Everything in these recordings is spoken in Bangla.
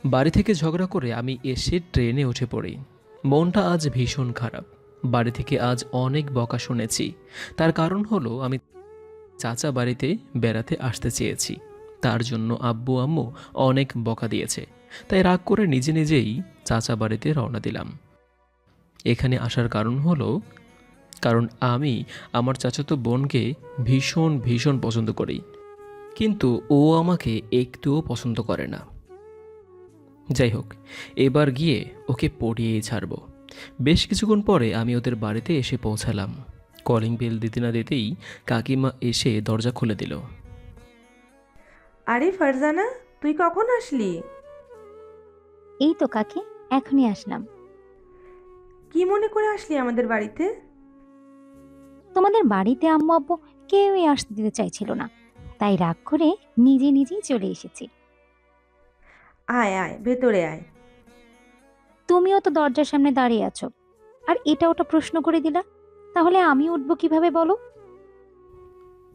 বাড়ি থেকে ঝগড়া করে আমি এসে ট্রেনে উঠে পড়ি। মনটা আজ ভীষণ খারাপ। বাড়ি থেকে আজ অনেক বকা শুনেছি। তার কারণ হলো আমি চাচা বাড়িতে বেড়াতে আসতে চেয়েছি। তার জন্য আব্বু আম্মু অনেক বকা দিয়েছে। তাই রাগ করে নিজে নিজেই চাচা বাড়িতে রওনা দিলাম। এখানে আসার কারণ হলো কারণ আমি আমার চাচাতো বোনকে ভীষণ ভীষণ পছন্দ করি, কিন্তু ও আমাকে একটুও পছন্দ করে না। যাই হোক, এবার গিয়ে ওকে পড়িয়েই ছাড়ব। বেশ কিছুক্ষণ পরে আমি ওদের বাড়িতে এসে পৌঁছালাম। কলিং বেল দিতে না দিতেই কাকিমা এসে দরজা খুলে দিল। আরে ফারজানা, তুই কখন আসলি? এই তো কাকি, এখনই আসলাম। কি মনে করে আসলি আমাদের বাড়িতে? তোমাদের বাড়িতে আম্মু আব্বু কেউই আসতে দিতে চাইছিল না, তাই রাগ করে নিজে নিজেই চলে এসেছি। আয় আয়, ভেতরে আয়। তুমিও তো দরজার সামনে দাঁড়িয়ে আছো, আর এটা ওটা প্রশ্ন করে দিলা। তাহলে আমি উঠবো কিভাবে বলো?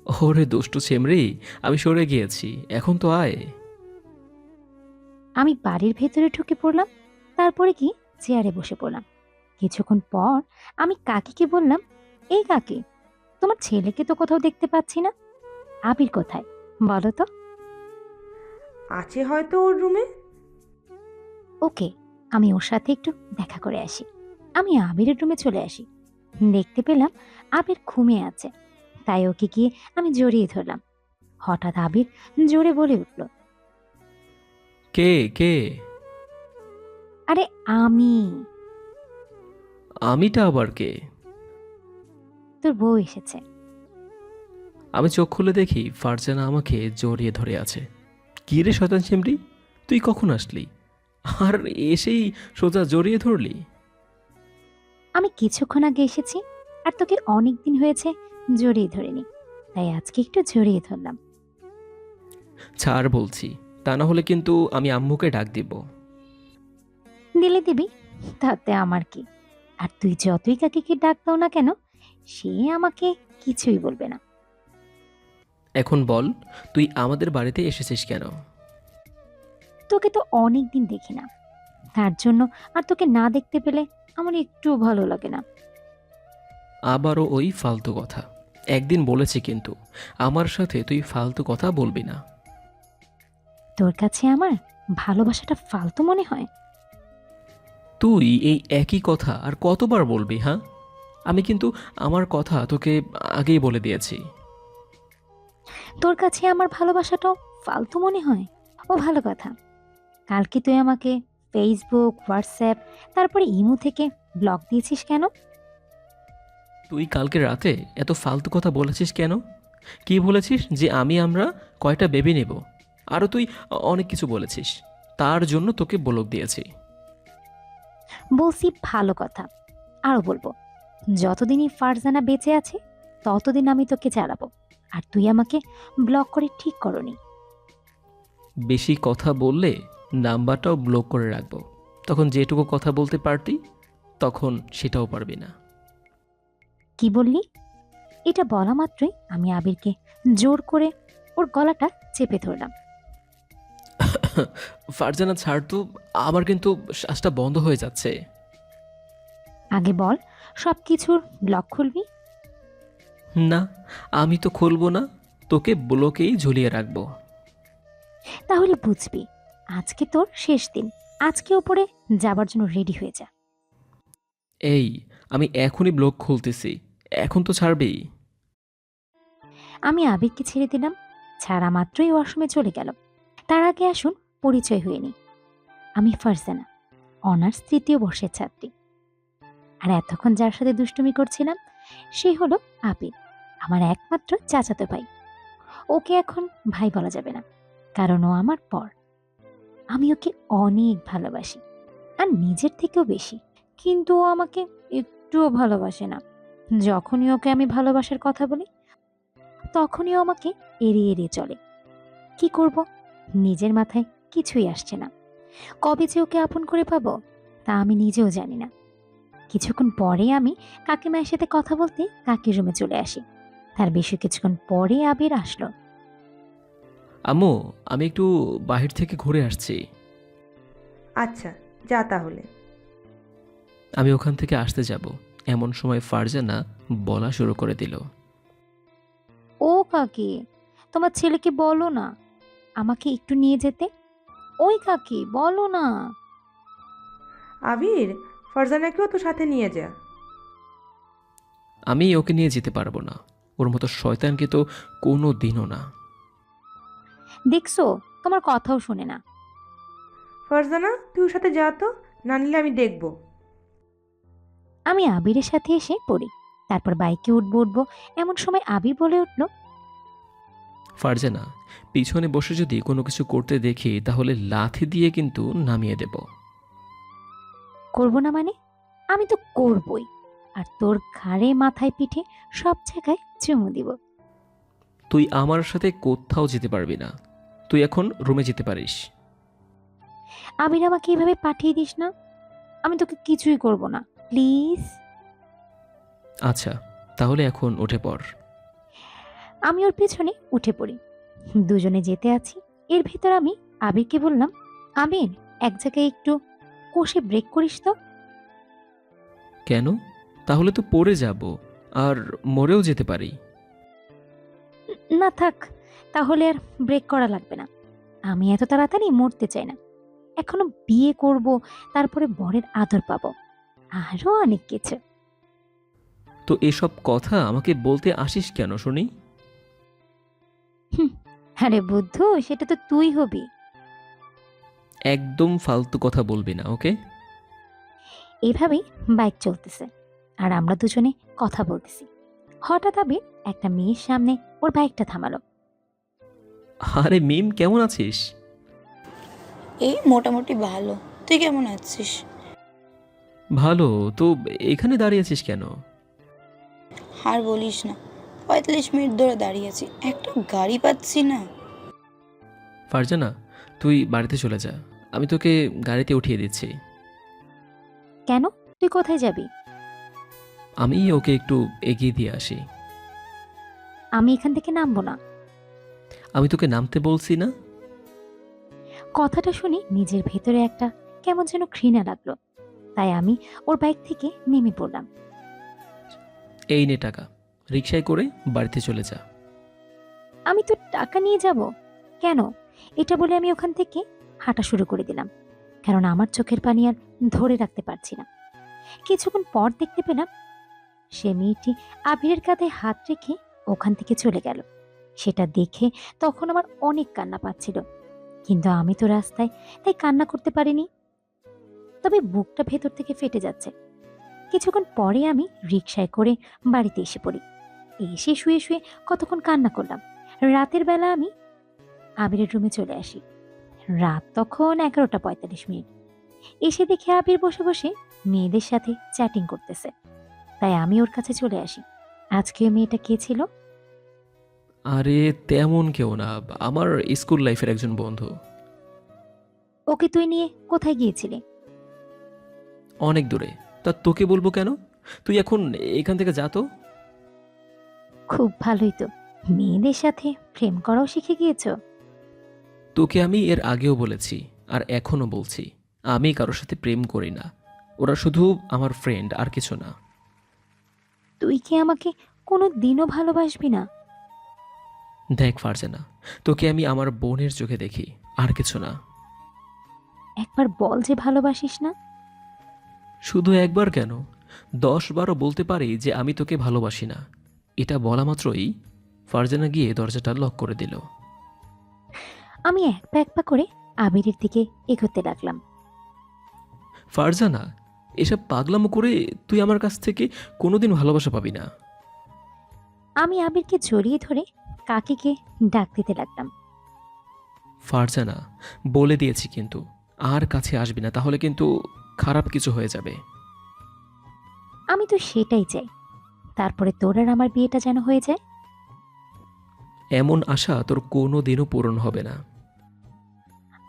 ওরে দুষ্টু ছেমরি, আমি সরে গিয়েছি, এখন তো আয়। আমি বাড়ির ভেতরে ঢুকে পড়লাম, তারপরে কি চেয়ারে বসে পড়লাম। কিছুক্ষণ পর আমি কাকিকে বললাম, এই কাকি, তোমার ছেলেকে তো কোথাও দেখতে পাচ্ছি না। আবির কোথায় বলো তো? আছে হয়তো ওর রুমে। ওকে, আমি ওর সাথে একটু দেখা করে আসি। আমি আবিরের রুমে চলে আসি। দেখতে পেলাম আবির ঘুমিয়ে আছে, তাই ওকে গিয়ে আমি জড়িয়ে ধরলাম। হঠাৎ আবির জোরে বলে উঠল, কে কে? আরে আমি। আমিটা আবার কে? তোর বউ এসেছে। আমি চোখ খুলে দেখি ফারজানা আমাকে জড়িয়ে ধরে আছে। কি রে শয়তান ছেমরি, তুই কখন আসলি? আর এসেই সোজা জড়িয়ে ধরলি? আমি কিছুক্ষণ আগে এসেছি, আর তোকে অনেক দিন হয়েছে জড়িয়ে ধরিনি, তাই আজকে একটু জড়িয়ে ধরলাম। ছাড় বলছি, তা না হলে কিন্তু আমি আম্মুকে ডাক দিব। দিলে দিবি, তাতে আমার কি। আর তুই যতই কাকিকে ডাক দাও না কেন, সে আমাকে কিছুই বলবে না। এখন বল, তুই আমাদের বাড়িতে এসেছিস কেন? তোকে তো অনেক দিন দেখি না, তার জন্য। আর তোকে না দেখতে পেলে আমার একটুও ভালো লাগে না। আবারও ওই ফালতু কথা। একদিন বলেছি কিন্তু আমার সাথে তুই ফালতু কথা বলবি না। তোর কাছে আমার ভালোবাসাটা ফালতু মনে হয়? তুই এই একই কথা আর কতবার বলবি, হ্যাঁ? আমি কিন্তু আমার কথা তোকে আগেই বলে দিয়েছি। তোর কাছে আমার ভালোবাসাটাও ফালতু মনে হয়? ও ভালো কথা, কালকে তুই আমাকে ফেসবুক, হোয়াটসঅ্যাপ, তারপরে ইমো থেকে ব্লক দিয়েছিস কেন? তুই কালকে রাতে এত ফালতু কথা বলেছিস কেন? কি বলেছিস যে আমরা কয়টা বেবি নেব? আরও তুই অনেক কিছু বলেছিস। তার জন্য তোকে ব্লক দিয়েছি। বলছি ভালো কথা, আরো বলবো, যতদিনই ফারজানা বেঁচে আছে ততদিন আমি তোকে জ্বালাবো। আর তুই আমাকে ব্লক করে ঠিক করনি। বেশি কথা বললে নাম্বারটাও ব্লক করে রাখবো। তখন যেটুকু কথা বলতে পারতি, তখন সেটাও পারবি না। কি বললি? এটা বলা মাত্রই আমি আবিরকে জোর করে ওর গলাটা চেপে ধরলাম। ফারজানা ছাড় তো, আমার কিন্তু শ্বাসটা বন্ধ হয়ে যাচ্ছে। আগে বল, সব কিছুর ব্লক খুলবি? না, আমি তো খুলবো না, তোকে ব্লকেই ঝুলিয়ে রাখবো। তাহলে বুঝবি, আজকে তোর শেষ দিন। আজকে ওপরে যাবার জন্য রেডি হয়ে যা। এই, আমি এখনই ব্লক খুলতেছি, এখন তো ছাড়বি। আমি আবিরকে ছেড়ে দিলাম, ছাড়া মাত্রই ওয়াশরুমে চলে গেল। তার আগে আসুন পরিচয় হয়ে নি। আমি ফারজানা, অনার্স ৩য় বর্ষের ছাত্রী। আর এতক্ষণ যার সাথে দুষ্টুমি করছিলাম সে হলো আবির, আমার একমাত্র চাচাতো ভাই। ওকে এখন ভাই বলা যাবে না, কারণ ও আমার পর। আমি ওকে অনেক ভালোবাসি, আর নিজের থেকেও বেশি। কিন্তু ও আমাকে একটুও ভালোবাসে না। যখনই ওকে আমি ভালোবাসার কথা বলি, তখনই ও আমাকে এড়িয়ে এড়িয়ে চলে। কি করব, নিজের মাথায় কিছুই আসছে না। কবে যে ওকে আপন করে পাবো তা আমি নিজেও জানি না। কিছুক্ষণ পরে আমি কাকিমায়ের সাথে কথা বলতে কাকির রুমে চলে আসি। তার বেশি কিছুক্ষণ পরে আবির আসলো। আম্মু, আমি একটু বাহির থেকে ঘুরে আসছি। আচ্ছা, যা তাহলে। আমি ওখান থেকে আসতে যাব এমন সময় ফারজানা বলা শুরু করে দিল। ও কাকি, তোমার ছেলেকে বলো না আমাকে একটু নিয়ে যেতে। ওই কাকি, বলো না। আবির, ফারজানাকেও তো সাথে নিয়ে যা। আমি ওকে নিয়ে যেতে পারবো না, ওর মতো শয়তানকে তো কোনো দিনও না। দেখছো, তোমার কথাও শুনে না। ফারজানা, তুই ওর সাথে যা তো, না নিলে আমি দেখব। আমি আবিরের সাথে এসে পড়ি। তারপর বাইকে উঠবো এমন সময় আবির বলে উঠল, ফারজানা, পিছনে বসে যদি কোনো কিছু করতে দেখি তাহলে লাথি দিয়ে কিন্তু নামিয়ে দেব। করবো না মানে? আমি তো করবই। আর তোর ঘাড়ে মাথায় পিঠে সব জায়গায় চুমু দিব। তুই আমার সাথে কোথাও যেতে পারবি না, তুই এখন রুমে যেতে পারিস। আবির, আমাকে এভাবে পাঠিয়ে দিস না। আমি তোকে কিছুই করব না, প্লিজ। আচ্ছা, তাহলে এখন উঠে পড়। আমি ওর পেছনে উঠে পড়ি। দুজনে যেতে আছি, এর ভেতর আমি আবিরকে বললাম, আবির, এক জায়গায় একটু কষে ব্রেক করিস তো। কেন? তাহলে তো পড়ে যাব আর মরেও যেতে পারি। না থাক, তাহলে আর ব্রেক করা লাগবে না। আমি এত তাড়াতাড়ি মরতে চাই না। এখনো বিয়ে করব, তারপরে বরের আদর পাবো, আরো অনেক কিছু। তো এসব কথা আমাকে বলতে আসিস কেন শুনি? হুম, আরে বুদ্ধু, সেটা তো তুই হবি। একদম ফালতু কথা বলবি না, ওকে? এভাবেই বাইক চলতেছে আর আমরা দুজনে কথা বলতেছি। হঠাৎ আবির একটা মেয়ের সামনে ওর বাইকটা থামালো। আরে মিম, কেমন আছিস? এই মোটামুটি ভালো। তুই কেমন আছিস? ভালো তো। এখানে দাঁড়িয়ে আছিস কেন? আর বলিস না, 45 মিনিট ধরে দাঁড়িয়ে আছি, একটা গাড়ি পাচ্ছি না। ফারজানা, তুই বাড়িতে চলে যা, আমি তোকে গাড়িতে উঠিয়ে দিচ্ছি। কেন? তুই কোথায় যাবি? আমি ওকে একটু এগিয়ে দিয়ে আসি। আমি এখান থেকে নামবো না। আমি তোকে নামতে বলছি না? কথাটা শুনে নিজের ভেতরে একটা কেমন যেন ঘৃণা লাগলো। তাই আমি ওর বাইক থেকে নেমে পড়লাম। এই নে টাকা, রিকশায় করে বাড়িতে চলে যা। আমি তো টাকা নিয়ে যাব কেন? এটা বলে আমি ওখান থেকে হাঁটা শুরু করে দিলাম, কারণ আমার চোখের পানি আর ধরে রাখতে পারছি না। কিছুক্ষণ পর দেখতে পেলাম সে মেয়েটি আবিরের কাঁধে হাত রেখে ওখান থেকে চলে গেল। সেটা দেখে তখন আমার অনেক কান্না পাচ্ছিল, কিন্তু আমি তো রাস্তায়, তাই কান্না করতে পারিনি। তবে বুকটা ভেতর থেকে ফেটে যাচ্ছে। কিছুক্ষণ পরে আমি রিকশায় করে বাড়িতে এসে পড়ি। এসে শুয়ে শুয়ে কতক্ষণ কান্না করলাম। রাতের বেলা আমি আবিরের রুমে চলে আসি। রাত তখন 11টা 45 মিনিট। এসে দেখে আবির বসে বসে মেয়েদের সাথে চ্যাটিং করতেছে। তাই আমি ওর কাছে চলে আসি। আজকে ওই মেয়েটা কে ছিল? আরে তেমন কেউ না, আমার স্কুল লাইফের একজন বন্ধু। ওকে তুই নিয়ে কোথায় গিয়েছিলি? অনেক দূরে। তা তোকে বলবো কেন? তুই এখন এখান থেকে যা তো। খুব ভালোই তো, মেয়েদের সাথে প্রেম করাও শিখে গিয়েছো। তোকে আমি এর আগেও বলেছি আর এখনো বলছি, আমি কারোর সাথে প্রেম করি না, ওরা শুধু আমার ফ্রেন্ড, আর কিছু না। তুই কি আমাকে কোনো দিনও ভালোবাসবি না? দেখ ফারজানা, তোকে আমি আমার বোনের চোখে দেখি, আর কিছু না। একবার বল যে ভালোবাসিস না। শুধু একবার কেন, 10-12 বলতে পারি যে আমি তোকে ভালোবাসি না। এটা বলা মাত্রই ফারজানা গিয়ে দরজাটা লক করে দিল। আমি এক পা এক পা করে আবিরের দিকে এগোতে লাগলাম। ফারজানা, এসব পাগলামো করে তুই আমার কাছ থেকে কোনোদিন ভালোবাসা পাবি না। আমি আবিরকে জড়িয়ে ধরে কাকিকে ডাক দিতে লাগলাম। ফারজানা, বলে দিয়েছি কিন্তু, আর কাছে আসবি না, তাহলে কিন্তু খারাপ কিছু হয়ে যাবে। আমি তো সেটাই চাই, তারপরে তোর আর আমার বিয়েটা যেন হয়ে যায়। এমন আশা তোর কোনো দিনও পূরণ হবে না।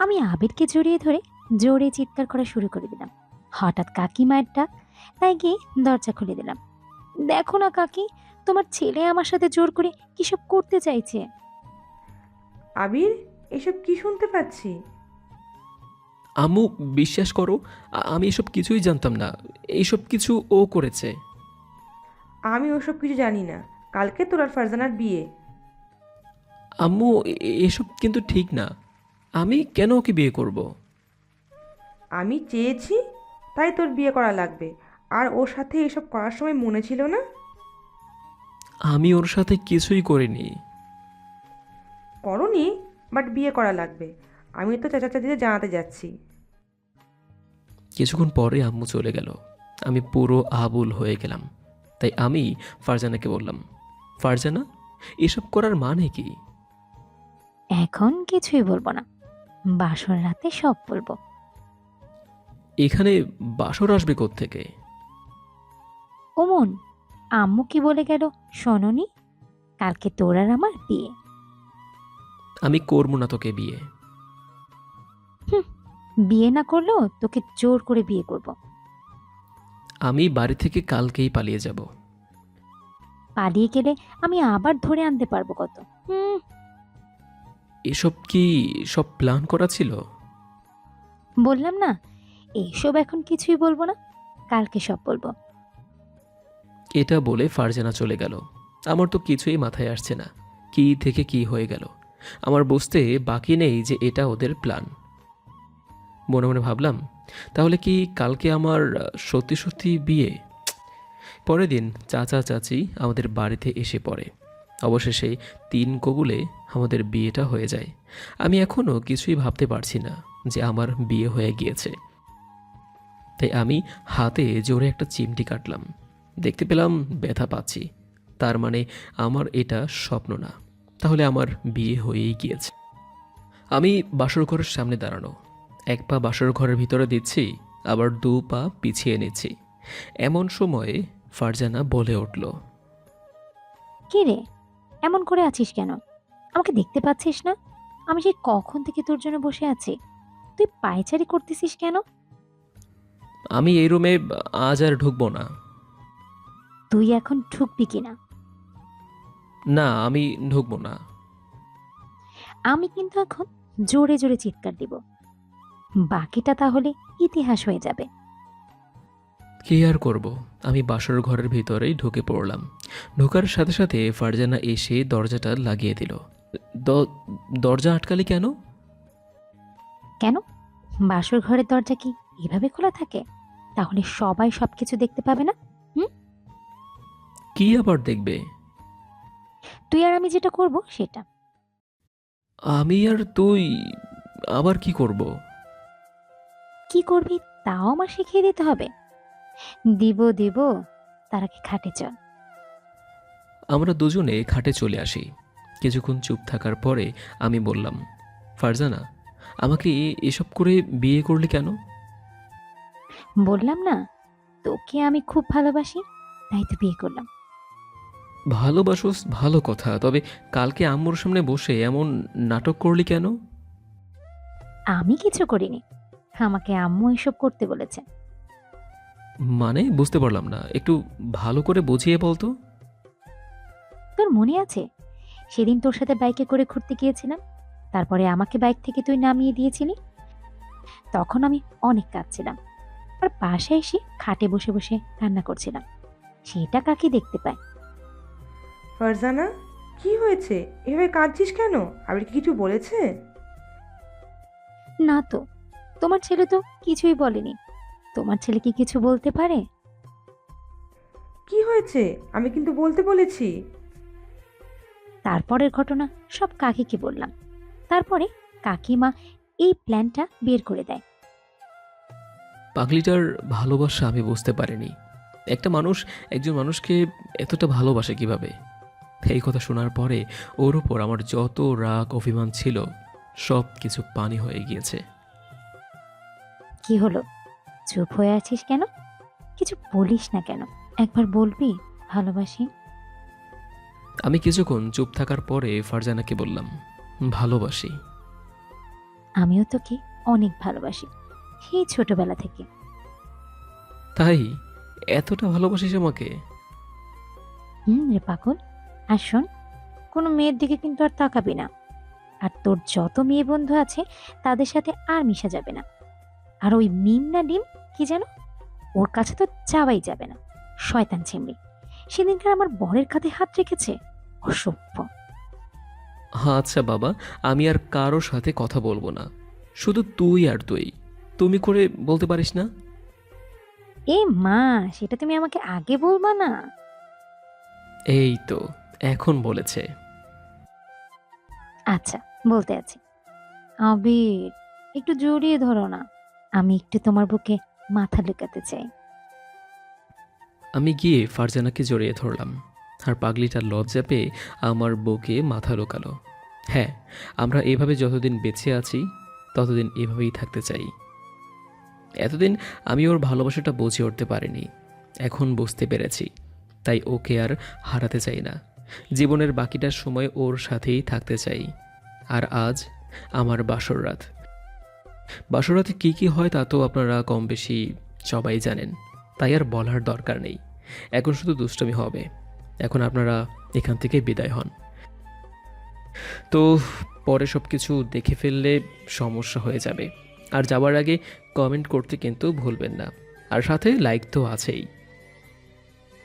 আমি আবিরকে জড়িয়ে ধরে জোরে চিৎকার করা শুরু করে দিলাম। হঠাৎ কাকি মায়ের ডাক, তাই গিয়ে দরজা খুলে দিলাম। দেখো না কাকি, তোমার ছেলে আমার সাথে জোর করে কিসব করতে চাইছে। আবির, এসব কি শুনতে পাচ্ছি? আম্মু, বিশ্বাস করো, আমি এসব কিছুই জানতাম না। এইসব কিছু ও করেছে। আমি ওসব কিছু জানি না। কালকে তোর আর ফারজানার বিয়ে। আম্মু, এসব কিন্তু ঠিক না। আমি কেন ওকে বিয়ে করব? আমি চেয়েছি, তাই তোর বিয়ে করা লাগবে। আর ওর সাথে এসব করার সময় মনে ছিল না? আমি ওর সাথে কিছুই করিনি। করনি, বাট বিয়ে করা লাগবে। আমি তো চাচা চাচিদের জানাতে যাচ্ছি। কিছুক্ষণ পরে আম্মু চলে গেল। আমি পুরো আবুল হয়ে গেলাম। তাই আমি ফারজানাকে বললাম, ফারজানা, এসব করার মানে কি? এখন কিছুই বলবো না, বাসর রাতে সব বলবো। এখানে বাসর আসবে কোত্থেকে? ওমন, আম্মু কি বলে গেল শোনোনি? কালকে তোর আর আমার বিয়ে। আমি করবো না তোকে বিয়ে। হুম, বিয়ে না করলেও তোকে জোর করে বিয়ে করব। আমি বাড়ি থেকে কালকেই পালিয়ে যাব। পালিয়ে গেলে আমি আবার ধরে আনতে পারবো কত। এসব কি সব প্ল্যান করা ছিল? বললাম না, এইসব এখন কিছুই বলবো না, কালকে সব বলবো। এটা বলে ফারজানা চলে গেল। আমার তো কিছুই মাথায় আসছে না, কি থেকে কি হয়ে গেল। আমার বুঝতে বাকি নেই যে এটা ওদের প্ল্যান। মনে মনে ভাবলাম, তাহলে কি কালকে আমার সত্যি সত্যি বিয়ে? পরের দিন চাচা চাচি আমাদের বাড়িতে এসে পড়ে। অবশেষে 3 কবুলে আমাদের বিয়েটা হয়ে যায়। আমি এখনও কিছুই ভাবতে পারছি না যে আমার বিয়ে হয়ে গিয়েছে। তাই আমি হাতে জোরে একটা চিমটি কাটলাম। দেখতে পেলাম ব্যথা পাচ্ছি। তার মানে আমার এটা স্বপ্ন না, তাহলে আমার বিয়ে হয়েই গিয়েছে। আমি বাসর ঘরের সামনে দাঁড়ানো, 1 পা বাসর ঘরের ভিতরে দিচ্ছি, আবার 2 পা পিছিয়ে নিচ্ছি। এমন সময়ে ফারজানা বলে উঠল, কি রে, এমন করে আছিস কেন? আমাকে দেখতে পাচ্ছিস না? আমি সেই কখন থেকে তোর জন্য বসে আছি, তুই পায়চারি করতেছিস কেন? আমি এই রুমে আজ আর ঢুকবো না। তুই এখন ঢুকবি কিনা? না, আমি ঢুকবো না। আমি কিন্তু এখন জোরে জোরে চিৎকার দিব, বাকিটা তাহলে ইতিহাস হয়ে যাবে। কি আর করব, আমি বাসর ঘরের ভিতরেই ঢুকে পড়লাম। ঢোকার সাথে সাথে ফারজানা এসে দরজাটা লাগিয়ে দিল। দরজা আটকালি কেন? কেন, বাসর ঘরের দরজা কি এভাবে খোলা থাকে? তাহলে সবাই সবকিছু দেখতে পাবে না? কি আবার দেখবে? তুই আর আমি যেটা করব সেটা। আমি আর তুই আবার কি করব? কি করবি তাও আমার শিখিয়ে দিতে হবে? দিব দিব, তার আগে খাটে চল। আমরা দুজনে খাটে চলে আসি। কিছুক্ষণ চুপ থাকার পরে আমি বললাম, ফারজানা, আমাকে এসব করে বিয়ে করলি কেন? বললাম না, তোকে আমি খুব ভালোবাসি, তাই তো বিয়ে করলাম। ভালোবাসোস ভালো কথা, তবে কালকে আম্মুর সামনে বসে এমন নাটক করলি কেন? আমি কিছু করিনি, আমাকে আম্মু এসব করতে বলেছে। মানে বুঝতে পারলাম না, একটু ভালো করে বুঝিয়ে বলতো। তোর মনে আছে সেদিন তোর সাথে বাইকে করে ঘুরতে গিয়েছিলাম, তারপরে আমাকে বাইক থেকে তুই নামিয়ে দিয়েছিলি। তখন আমি অনেক কাঁদছিলাম, আর পাশে এসে খাটে বসে বসে কান্না করছিলাম। সেটা কাকি দেখতে পায়। ফারজানা, কি হয়েছে? এভাবে কাঁদছিস কেন? আবির কি কিছু বলেছে? না তো, তোমার ছেলে তো কিছুই বলেনি। তোমার ছেলে কি কিছু বলতে পারে? কি হয়েছে? আমি কিন্তু বলতে বলেছি। তারপরের ঘটনা সব কাকিকে বললাম। তারপরে কাকিমা এই প্ল্যানটা বের করে দেয়। পাগলিটার ভালোবাসা আমি বুঝতে পারিনি। একটা মানুষ একজন মানুষকে এতটা ভালোবাসে কিভাবে? এই কথা শোনার পরে ওর উপর আমার যত রাগ অভিমান ছিল সব কিছু পানি হয়ে গিয়েছে। কি হলো, চুপ হয়ে আছিস কেন? কিছু বলিস না কেন? একবার বলবি ভালোবাসি। আমি কিছুক্ষণ চুপ থাকার পরে ফারজানাকে বললাম, ভালোবাসি। আমিও তোকে অনেক ভালোবাসি, সেই ছোটবেলা থেকে। তাই এতটা ভালোবাসিস আমাকে? রে পাগল, আর শোন, কোনো মেয়ের দিকে কিন্তু আর তাকাবি না। আর তোর যত মেয়ে বন্ধু আছে তাদের সাথে আর মিশা যাবে না। আর ওই মিম না ডিম কি যেন, ওর কাছে তো যাওয়াই যাবে না। শয়তান ছিমড়ি, সেদিনকার আমার বরের কাঁধে হাত রেখেছে, অসভ্য। হ্যাঁ আচ্ছা বাবা, আমি আর কারোর সাথে কথা বলবো না, শুধু তুই আর তুই। তুমি করে বলতে পারিস না? এ মা, সেটা তুমি আমাকে আগে বলবা না? এই তো এখন বলেছে। আচ্ছা, বলতে আছি। আবির, একটু জড়িয়ে ধরো না, আমি একটু তোমার বুকে মাথা লুকাতে চাই। আমি গিয়ে ফারজানাকে জড়িয়ে ধরলাম, আর পাগলিটার লজ্জা পেয়ে আমার বুকে মাথা লোকালো। হ্যাঁ, আমরা এভাবে যতদিন বেঁচে আছি ততদিন এভাবেই থাকতে চাই। এতদিন আমি ওর ভালোবাসাটা বুঝে উঠতে পারিনি, এখন বুঝতে পেরেছি। তাই ওকে আর হারাতে চাই না, জীবনের বাকিটা সময় ওর সাথেই থাকতে চাই। আর আজ আমার বাসর রাতে কী কী হয় তা তো আপনারা কম বেশি সবাই জানেন, তাই আর বলার দরকার নেই। এখন শুধু দুষ্টমি হবে। এখন আপনারা এখান থেকে বিদায় হন। তো পরে সব কিছু দেখে ফেললে সমস্যা হয়ে যাবে। আর যাওয়ার আগে কমেন্ট করতে কিন্তু ভুলবেন না, আর সাথে লাইক তো আছেই।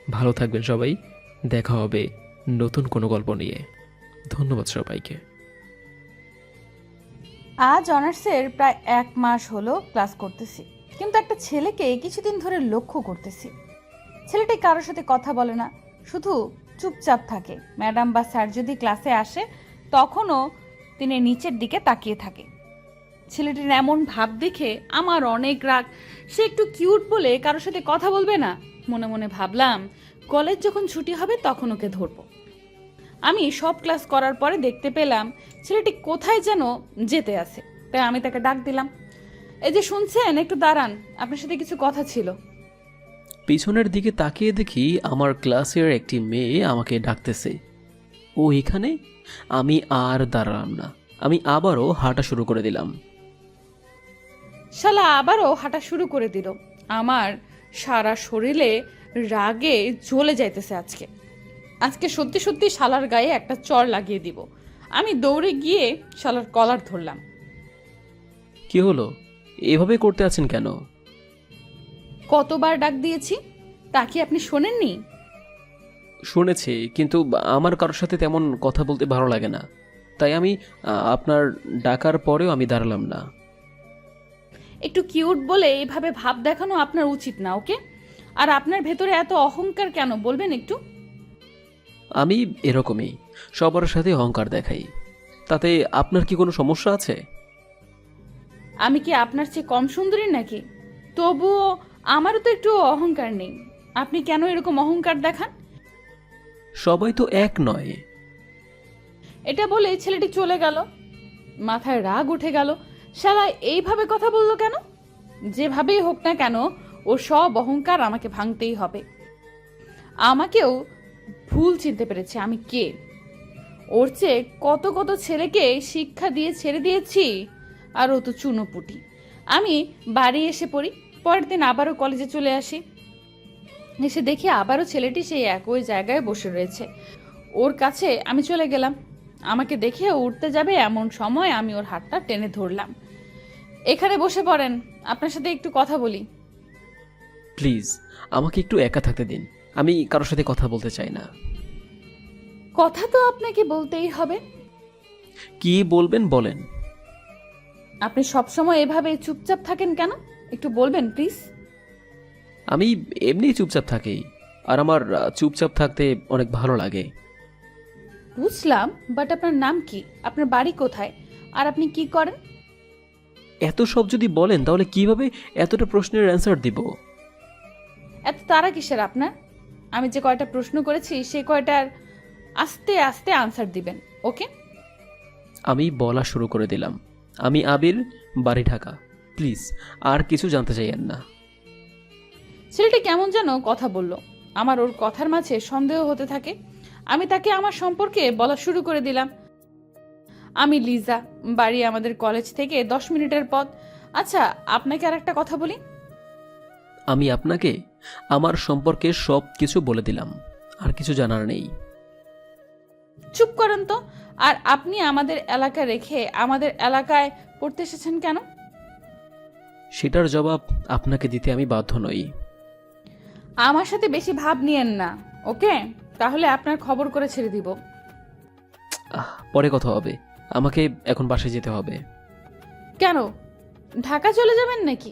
ভালো থাকবেন সবাই, দেখা হবে নতুন কোনো গল্প নিয়ে। ধন্যবাদ সবাইকে। আজ অনার্সের প্রায় 1 মাস হলো ক্লাস করতেছি, কিন্তু একটা ছেলেকে কিছুদিন ধরে লক্ষ্য করতেছি। ছেলেটি কারোর সাথে কথা বলে না, শুধু চুপচাপ থাকে। ম্যাডাম বা স্যার যদি ক্লাসে আসে তখনও তিনি নিচের দিকে তাকিয়ে থাকে। ছেলেটির এমন ভাব দেখে আমার অনেক রাগ। সে একটু কিউট বলে কারোর সাথে কথা বলবে না। মনে মনে ভাবলাম, কলেজ যখন ছুটি হবে তখন ওকে ধরবো। আমি সব ক্লাস করার পরে দেখতে পেলাম ছেলেটি কোথায় যেন যেতে আছে, তাই আমি তাকে ডাক দিলাম। এই যে শুনছেন, একটু দাঁড়ান, আপনার সাথে কিছু কথা ছিল। পিছনের দিকে তাকিয়ে দেখি আমার ক্লাসের একটি মেয়ে আমাকে ডাকতেছে। ও এখানে? আমি আর দাঁড়ালাম না, আমি আবারও হাঁটা শুরু করে দিলাম। শালা আবারও হাঁটা শুরু করে দিল। আমার সারা শরীরে রাগে জ্বলে যাইতেছে। আজকে সত্যি সত্যি শালার গায়ে একটা চড় লাগিয়ে দিব। আমি দৌড়ে গিয়ে শালার কলার ধরলাম। কি হলো, এভাবে করতে আছেন কেন? কতবার ডাক দিয়েছি, তা কি আপনি শোনেননি? শুনেছি, কিন্তু আমার কারোর সাথে তেমন কথা বলতে ভালো লাগে না, তাই আমি আপনার ডাকার পরেও আমি দাঁড়ালাম না। একটু কিউট বলে এইভাবে ভাব দেখানো আপনার উচিত না, ওকে? আর আপনার ভেতরে এত অহংকার কেন বলবেন একটু? আমি এরকমই, সবার সাথে অহংকার দেখাই। তাতে আপনার কি কোনো সমস্যা আছে? আমি কি আপনার চেয়ে কম সুন্দরী নাকি? তবুও আমারও তো একটু অহংকার নেই। আপনি কেন এরকম অহংকার দেখান? সবাই তো এক নয়। এটা বলে ছেলেটি চলে গেল। মাথায় রাগ উঠে গেল। শালা এইভাবে কথা বললো কেন? যেভাবেই হোক না কেন, ও সব অহংকার আমাকে ভাঙতেই হবে। আমাকেও ভুল চিনতে পেরেছে আমি কে। ওর চেয়ে কত কত ছেলেকে শিক্ষা দিয়ে ছেড়ে দিয়েছি, আর ও তো চুনোপুটি। আমি বাড়ি এসে পড়ি, পরের দিন আবারও কলেজে চলে আসি। এসে দেখি আবারও ছেলেটি সেই একই জায়গায় বসে রয়েছে। ওর কাছে আমি চলে গেলাম। আমাকে দেখে ও উঠতে যাবে এমন সময় আমি ওর হাতটা টেনে ধরলাম। এখানে বসে পড়েন, আপনার সাথে একটু কথা বলি। প্লিজ আমাকে একটু একা থাকতে দিন, আমি কারোর সাথে কথা বলতে চাই না। কথা তো আপনাকে বলতেই হবে। কি বলবেন বলেন। আপনি সবসময় এভাবে চুপচাপ থাকেন কেন, একটু বলবেন প্লিজ? আমি এমনি চুপচাপ থাকি, আর আমার চুপচাপ থাকতে অনেক ভালো লাগে। বুঝলাম, বাট আপনার নাম কি, আপনার বাড়ি কোথায়, আর আপনি কি করেন? এত সব যদি বলেন তাহলে কিভাবে এতটা প্রশ্নের অ্যান্সার দিব? এত তারা কিসের আপনার? আমি যে কয়টা প্রশ্ন করেছি সে কয়টার আস্তে আস্তে আনসার দিবেন, ওকে? আমি বলা শুরু করে দিলাম, আমি আবির, বাড়ি ঢাকা। প্লিজ আর কিছু জানতে চাইয়েন না। ছেলেটি কেমন যেন কথা বলল। আমার ওর কথার মাঝে সন্দেহ হতে থাকে। আমি তাকে আমার সম্পর্কে বলা শুরু করে দিলাম। আমি লিজা, বাড়ি আমাদের কলেজ থেকে 10 মিনিটের পথ। আচ্ছা, আপনাকে আর একটা কথা বলি। আমি আপনাকে আমার সম্পর্কে সব কিছু বলে দিলাম, আর কিছু জানার নেই। চুপ করেন তো। আর আপনি আমাদের এলাকা রেখে আমাদের এলাকায় পড়তে এসেছেন কেন? সেটার জবাব আপনাকে দিতে আমি বাধ্য নই। আমার সাথে বেশি ভাব নিয়েন না, ওকে? তাহলে আপনার খবর করে ছেড়ে দিব। পরে কথা হবে, আমাকে এখন বাসায় যেতে হবে। কেন, ঢাকা চলে যাবেন নাকি?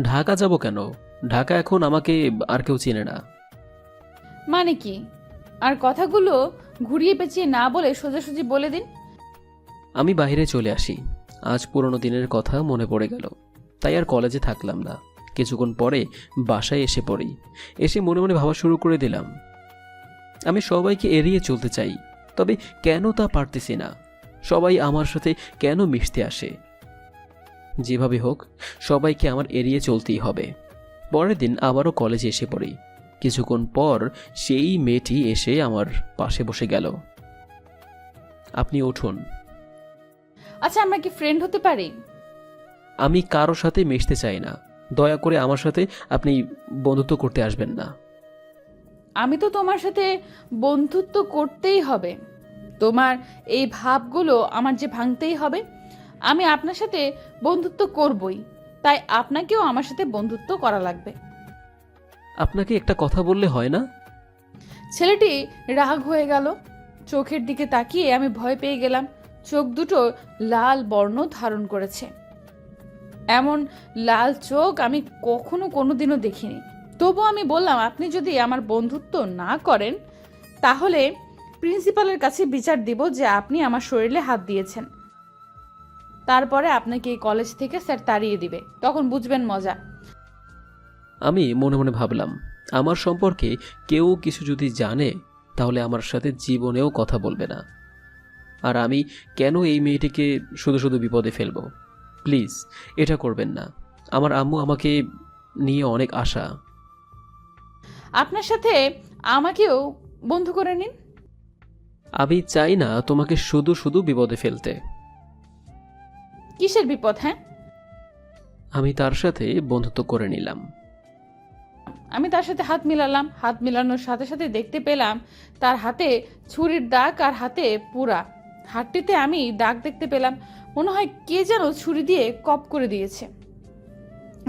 ঢাকা যাব কেন? ঢাকা এখন আমাকে আর কেউ চেনে না। মানে কি? আর কথাগুলো ঘুরিয়ে পেঁচিয়ে না বলে সোজাসুজি বলে দিন। আমি বাইরে চলে আসি। আজ পুরনো দিনের কথা মনে পড়ে গেল, তাই আর কলেজে থাকলাম না। কিছুক্ষণ পরে বাসায় এসে পড়ি। এসে মনে মনে ভাবা শুরু করে দিলাম, আমি সবাইকে এড়িয়ে চলতে চাই, তবে কেন তা পারতেছি না। সবাই আমার সাথে কেন মিশতে আসে? যেভাবে হোক সবাইকে আমার এড়িয়ে চলতেই হবে। পরের দিন আবারও কলেজে এসে পড়ি। কিছুক্ষণ পর সেই মেয়েটি এসে আমার পাশে বসে গেল। আপনি উঠুন। আচ্ছা, আমরা কি ফ্রেন্ড হতে পারি? আমি কারো সাথে মিশতে চাই না, দয়া করে আমার সাথে আপনি বন্ধুত্ব করতে আসবেন না। আমি তো তোমার সাথে বন্ধুত্ব করতেই হবে। তোমার এই ভাবগুলো আমার যে ভাঙতেই হবে। আমি আপনার সাথে বন্ধুত্ব করবই, তাই আপনাকেও আমার সাথে বন্ধুত্ব করা লাগবে। আপনাকে একটা কথা বললে হয় না? ছেলেটি রাগ হয়ে গেল। চোখের দিকে তাকিয়ে আমি ভয় পেয়ে গেলাম। চোখ দুটো লাল বর্ণ ধারণ করেছে। এমন লাল চোখ আমি কখনো কোনোদিনও দেখিনি। তবু আমি বললাম, আপনি যদি আমার বন্ধুত্ব না করেন তাহলে প্রিন্সিপালের কাছে বিচার দিব যে আপনি আমার শরীরে হাত দিয়েছেন। তারপরে আপনাকে এই কলেজ থেকে স্যার তাড়িয়ে দিবে, তখন বুঝবেন মজা। আমি মনে মনে ভাবলাম, আমার সম্পর্কে কেউ কিছু যদি জানে তাহলে আমার সাথে জীবনেও কথা বলবে না। আর আমি কেন এই মেয়েটিকে শুধু শুধু বিপদে ফেলবো? প্লিজ এটা করবেন না। আমার আম্মু আমাকে নিয়ে অনেক আশা। আপনার সাথে আমাকেও বন্ধু করে নিন। আমি চাই না তোমাকে শুধু শুধু বিপদে ফেলতে। কিসের বিপদ? হ্যাঁ, আমি তার সাথে বন্ধুত্ব করে নিলাম। আমি তার সাথে হাত মিলালাম। হাত মিলানোর সাথে সাথে দেখতে পেলাম তার হাতে ছুরির দাগ আর হাতে পুরা। হাতটিতে আমি দাগ দেখতে পেলাম, মনে হয় কে যেন ছুরি দিয়ে কপ করে দিয়েছে।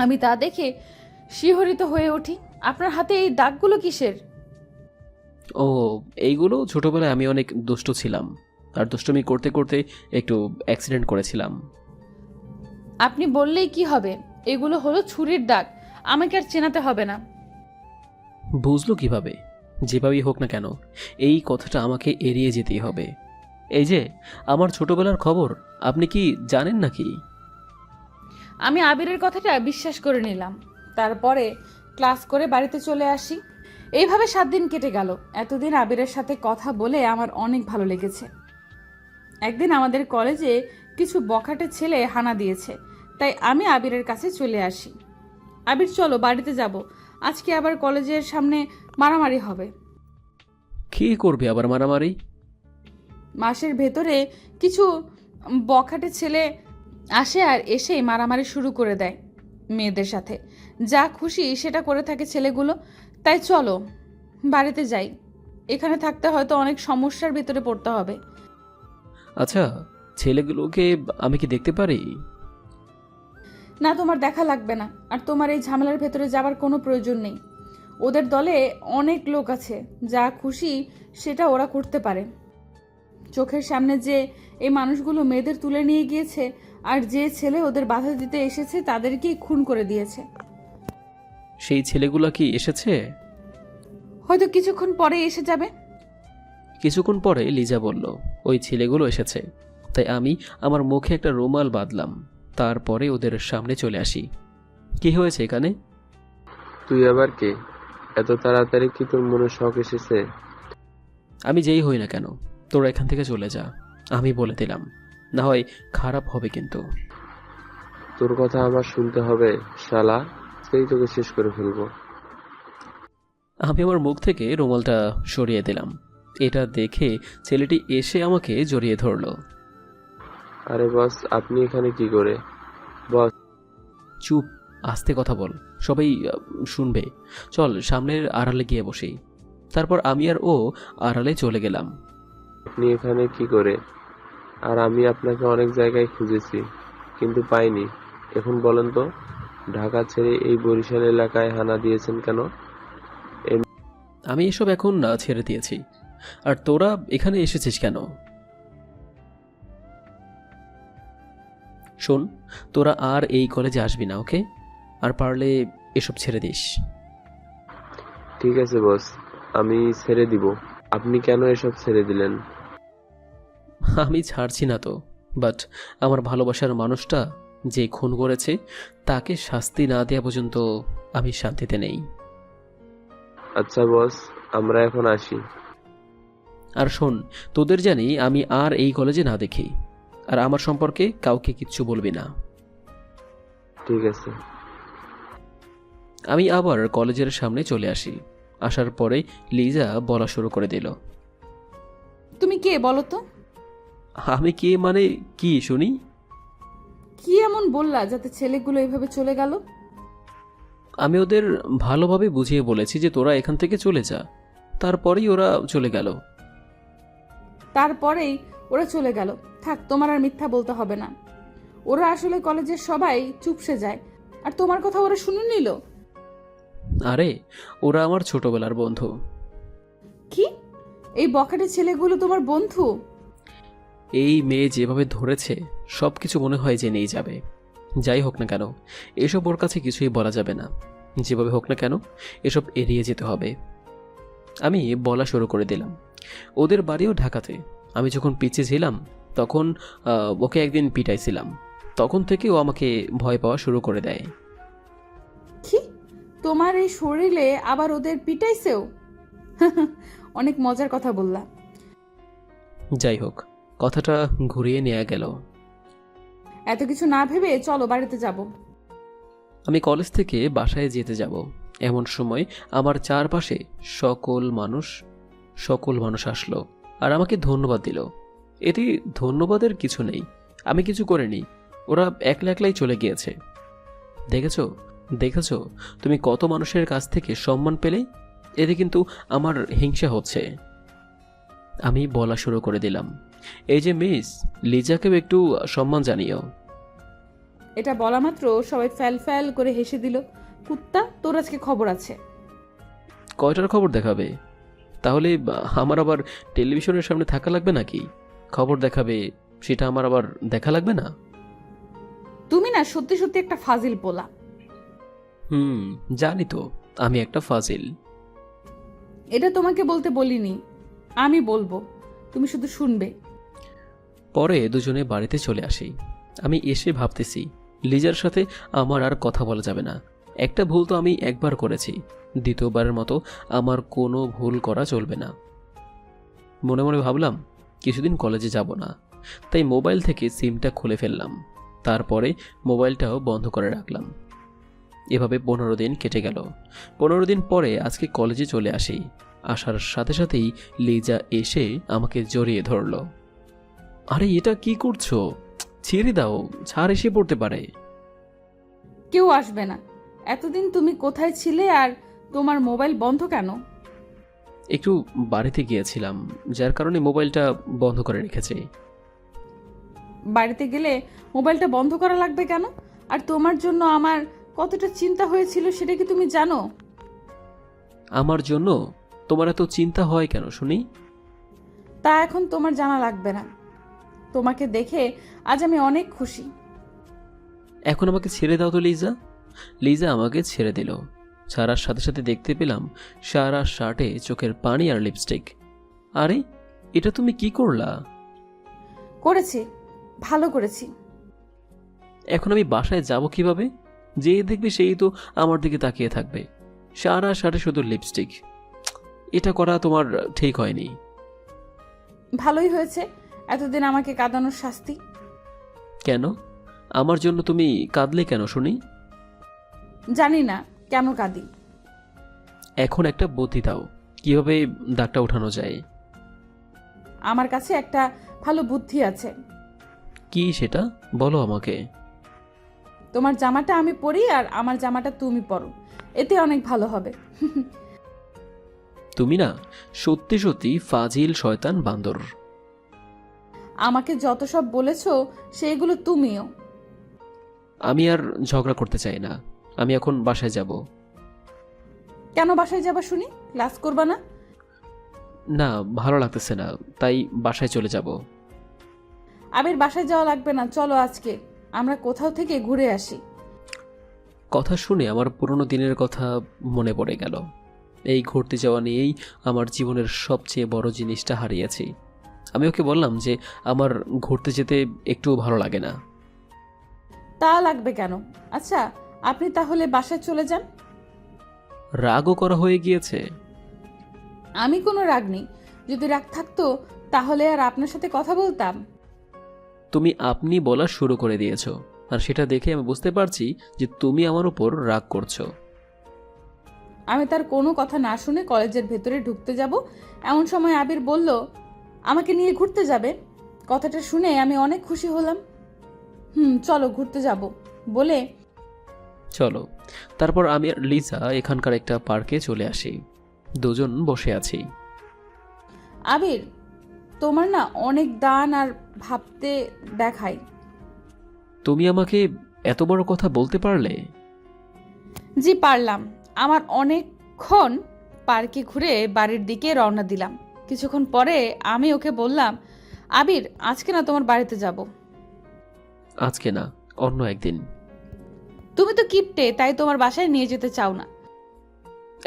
আমি তা দেখে শিহরিত হয়ে উঠি। আপনার হাতে এই দাগগুলো কিসের? ও, এইগুলো ছোটবেলায় আমি অনেক দুষ্ট ছিলাম, আর দুষ্টুমি করতে করতে একটু অ্যাক্সিডেন্ট করেছিলাম। আপনি বললেই কি হবে? এগুলো হলো ছুরির দাগ, আমাকে আর চেনাতে হবে না। বুঝলো কিভাবে? যেভাবেই হোক না কেন এই কথাটা আমাকে এড়িয়ে যেতেই হবে। এই যে আমার ছোটবেলার খবর আপনি কি জানেন নাকি? আমি আবিরের কথাটা বিশ্বাস করে নিলাম। তারপরে ক্লাস করে বাড়িতে চলে আসি। এইভাবে 7 দিন কেটে গেল। এতদিন আবিরের সাথে কথা বলে আমার অনেক ভালো লেগেছে। একদিন আমাদের কলেজে কিছু বখাটে ছেলে হানা দিয়েছে, তাই আমি আবিরের কাছে চলে আসি। আবির, চলো বাড়িতে যাব, আজকে আবার কলেজের সামনে মারামারি হবে। কি করবে আবার মারামারি? মাসের ভেতরে কিছু বখাটে ছেলে আসে আর এসেই মারামারি শুরু করে দেয় মেয়েদের সাথে। যা খুশি সেটা করে থাকে ছেলেগুলো। তাই চলো বাড়িতে যাই, এখানে থাকতে হয়তো অনেক সমস্যার ভিতরে পড়তে হবে। আচ্ছা, ছেলেগুলোকে আমি কি দেখতে পারি? না, তোমার দেখা লাগবে না, আর তোমার এই ঝামেলার ভেতরে যাবার কোনো প্রয়োজন নেই। ওদের দলে অনেক লোক আছে, যা খুশি সেটা ওরা করতে পারে। চোখের সামনে যে এই মানুষগুলো মেয়েদের তুলে নিয়ে গিয়েছে, আর যে ছেলে ওদের বাধা দিতে এসেছে তাদেরকেই খুন করে দিয়েছে। সেই ছেলেগুলো কি এসেছে? হয়তো কিছুক্ষণ পরে এসে যাবে। কিছুক্ষণ পরে লিজা বলল ওই ছেলেগুলো এসেছে। তাই আমি আমার মুখে একটা রুমাল বাঁধলাম, তারপরে ওদের সামনে চলে আসি। কি হয়েছে এখানে? তুই আবার কে? এত তাড়াতাড়ি কি তোর মনে শখ এসেছে? আমি যেই হই না কেন, তোরা এখান থেকে চলে যা, আমি বলে দিলাম, না হয় খারাপ হবে কিন্তু। তোর কথা আমার শুনতে হবে শালা, সেই তোকে শেষ করে ফেলবো। আমি আমার মুখ থেকে রুমালটা সরিয়ে দিলাম। এটা দেখে ছেলেটি এসে আমাকে জড়িয়ে ধরলো। আরে বস, আপনি এখানে কি করে? বস, চুপ, আস্তে কথা বল, সবাই শুনবে। চল সামনের আড়ালে গিয়ে বসি। তারপর আমি আর ও আড়ালে চলে গেলাম। আপনি এখানে কি করে? আর আমি আপনাকে অনেক জায়গায় খুঁজেছি কিন্তু পাইনি। এখন বলেন তো, ঢাকা ছেড়ে এই বরিশাল এলাকায় হানা দিয়েছেন কেন? আমি এসব এখন ছেড়ে দিয়েছি। আর তোরা এখানে এসেছিস কেন? শোন, তোরা আর এই কলেজে আসবি না, ওকে? আর পারলে এসব ছেড়ে দিস। ঠিক আছে বস, আমি ছেড়ে দিব। আপনি কেন এসব ছেড়ে দিলেন? আমি ছাড়ছি না তো, বাট আমার ভালোবাসার মানুষটা যে খুন করেছে তাকে শাস্তি না দেওয়া পর্যন্ত আমি শান্তিতে নেই। আচ্ছা বস, আমরা এখন আসি। আর শোন, তোদের জানি আমি আর এই কলেজে না দেখি, আর আমার সম্পর্কে কাউকে কিচ্ছু বলবি না। ঠিক আছে। আমি আবার কলেজের সামনে চলে আসি। আসার পরে লিজা বলা শুরু করে দিল। তুমি কে বলো তো? আমি কে মানে কি শুনি? কি এমন বললা যাতে ছেলেগুলো এইভাবে চলে গেল? আমি ওদের ভালোভাবে বুঝিয়ে বলেছি যে তোরা এখান থেকে চলে যা, তারপরেই ওরা চলে গেল। তারপরেই ওরা চলে গেল? থাক, তোমার আর মিথ্যা বলতে হবে না। ওরা আসলে কলেজের সবাই চুপসে যায়, আর তোমার কথা ওরা শুনে নিল। আরে, ওরা আমার ছোটবেলার বন্ধু। কি? এই বখাটে ছেলেগুলো তোমার বন্ধু? এই মেয়ে যেভাবে ধরেছে সব কিছু মনে হয় যে নিয়ে যাবে। যাই হোক না কেন, এসব ওর কাছে কিছুই বলা যাবে না। যেভাবে হোক না কেন, এসব এড়িয়ে যেতে হবে। আমি বলা শুরু করে দিলাম। ওদের বাড়িও ঢাকাতে। আমি যখন পিছিয়ে ছিলাম তখন ওকে একদিন পিটাইছিলাম। তখন থেকে ও আমাকে ভয় পাওয়া শুরু করে দেয়। কি? তোমার এই শরীরে আবার ওদের পিটাইছেও? অনেক মজার কথা বললা। যাই হোক, কথাটা ঘুরিয়ে নেওয়া গেল। এত কিছু না ভেবে চলো বাড়িতে যাব। আমি কলেজ থেকে বাসায় যেতে যাব, এমন সময় আমার চারপাশে সকল মানুষ আসলো আর আমাকে ধন্যবাদ দিল। এতে ধন্যবাদের কিছু নেই, আমি কিছু করিনি। ওরা একলা একলাই চলে গিয়েছে। দেখেছো দেখেছো তুমি কত মানুষের কাছ থেকে সম্মান পেলে? এতে কিন্তু আমার হিংসা হচ্ছে। আমি বলা শুরু করে দিলাম, এই যে মিস, লিজাকেও একটু সম্মান জানিও। এটা বলা মাত্র সবাই ফ্যাল ফ্যাল করে হেসে দিল। কুত্তা, তোর আজকে খবর আছে। কয়টার খবর দেখাবে? তাহলে আমার আবার টেলিভিশনের সামনে থাকা লাগবে নাকি? খবর দেখাবে, সেটা আমার আবার দেখা লাগবে না? তুমি না সত্যি সত্যি একটা ফাজিল পোলা। জানি তো আমি একটা ফাজিল। এটা তোমাকে বলতে বলিনি, আমি বলবো, তুমি শুধু শুনবে। পরে দুজনে বাড়িতে চলে আসি। আমি এসে ভাবতেছি লিজার সাথে আমার আর কথা বলা যাবে না। একটা ভুল তো আমি একবার করেছি, দ্বিতীয়বারের মতো আমার কোনো ভুল করা চলবে না। মনে মনে ভাবলাম কিছুদিন কলেজে যাব না, তাই মোবাইল থেকে সিমটা খুলে ফেললাম। তারপরে মোবাইলটাও বন্ধ করে রাখলাম। এভাবে 15 দিন কেটে গেল। 15 দিন পরে আজকে কলেজে চলে আসি। আসার সাথে সাথেই লিজা এসে আমাকে জড়িয়ে ধরল। আরে এটা কি করছো? ছেড়ে দাও, ছাড় এসে পড়তে পারে। কেউ আসবে না। এতদিন তুমি কোথায় ছিলে আর তোমার মোবাইল বন্ধ কেন? একটু বাড়িতে গিয়েছিলাম, যার কারণে মোবাইলটা বন্ধ করে রেখেছি। বাড়িতে গেলে মোবাইলটা বন্ধ করা লাগবে কেন? আর তোমার জন্য আমার কতটা চিন্তা হয়েছিল সেটা কি তুমি জানো? আমার জন্য তোমার এত চিন্তা হয় কেন শুনি? তা এখন তোমার জানা লাগবে না। তোমাকে দেখে আজ আমি অনেক খুশি। এখন আমাকে ছেড়ে দাও তো লিজা। লিজা আমাকে ছেড়ে দিল। ছাড়ার সাথে সাথে দেখতে পেলাম সারা শার্টে চোখের পানি আর লিপস্টিক। আরে, এটা তুমি কি করলা? করেছি, ভালো করেছি। এখন আমি বাসায় যাব কিভাবে? যে দেখবে সেই তো আমার দিকে তাকিয়ে থাকবে। সারা শার্টে শুধু লিপস্টিক। এটা করা তোমার ঠিক হয়নি। ভালোই হয়েছে এতদিন আমাকে কাঁদানোর শাস্তি। কেন? আমার জন্য তুমি কাঁদলে কেন শুনি? জানি না কেন কাঁদি। এখন একটা বুদ্ধি দাও, কিভাবে দাগটা উঠানো যায়। আমার কাছে একটা ভালো বুদ্ধি আছে। কি সেটা বলো আমাকে। তোমার জামাটা আমি পরি আর আমার জামাটা তুমি পরো, এতে অনেক ভালো হবে। তুমি না সত্যি সত্যি ফাজিল শয়তান বান্দর। আমাকে যত সব বলেছো সেগুলো তুমিও। আমি আর ঝগড়া করতে চাই না, আমি এখন বাসায় যাব। কেন বাসায় যাবা শুনি? ক্লাস করবা না? না, ভালো লাগতেছে না, তাই বাসায় চলে যাব। আবির, বাসায় যাওয়া লাগবে না, চলো আজকে আমরা কোথাও থেকে ঘুরে আসি। কথা শুনে আমার পুরনো দিনের কথা মনে পড়ে গেল। এই ঘুরতে যাওয়া নিয়েই আমার জীবনের সবচেয়ে বড় জিনিসটা হারিয়েছি। আমি ওকে বললাম যে আমার ঘুরতে যেতে একটু ভালো লাগে না। তা লাগবে কেন? আচ্ছা, আপনি তাহলে বাসায় চলে যান। রাগও করা হয়ে গিয়েছে। আমি কোনো রাগ নেই, যদি রাগ থাকতো তাহলে আর আপনার সাথে কথা বলতাম। তুমি আপনি বলা শুরু করে দিয়েছো, আর সেটা দেখে আমি বুঝতে পারছি যে তুমি আমার উপর রাগ করছো। আমি তার কোনো কথা না শুনে কলেজের ভেতরে ঢুকতে যাব এমন সময় আবির বলল, আমাকে নিয়ে ঘুরতে যাবে? কথাটা শুনে আমি অনেক খুশি হলাম। চলো ঘুরতে যাব বলে চলো। তারপর আমি আর লিসা এখানকার একটা পার্কে চলে আসি। দুজন বসে আছি। আবির, তোমার না অনেক দান আর ভাবতে দেখাই। তুমি আমাকে এত বড় কথা বলতে পারলে? জি পারলাম। আমার অনেকক্ষণ পার্কে ঘুরে বাড়ির দিকে রওনা দিলাম। কিছুক্ষণ পরে আমি ওকে বললাম, আবির, আজকে না তোমার বাড়িতে যাব। আজকে না, অন্য একদিন। তুমি তো কিপটে, তাই তোমার বাসায় নিয়ে যেতে চাও না।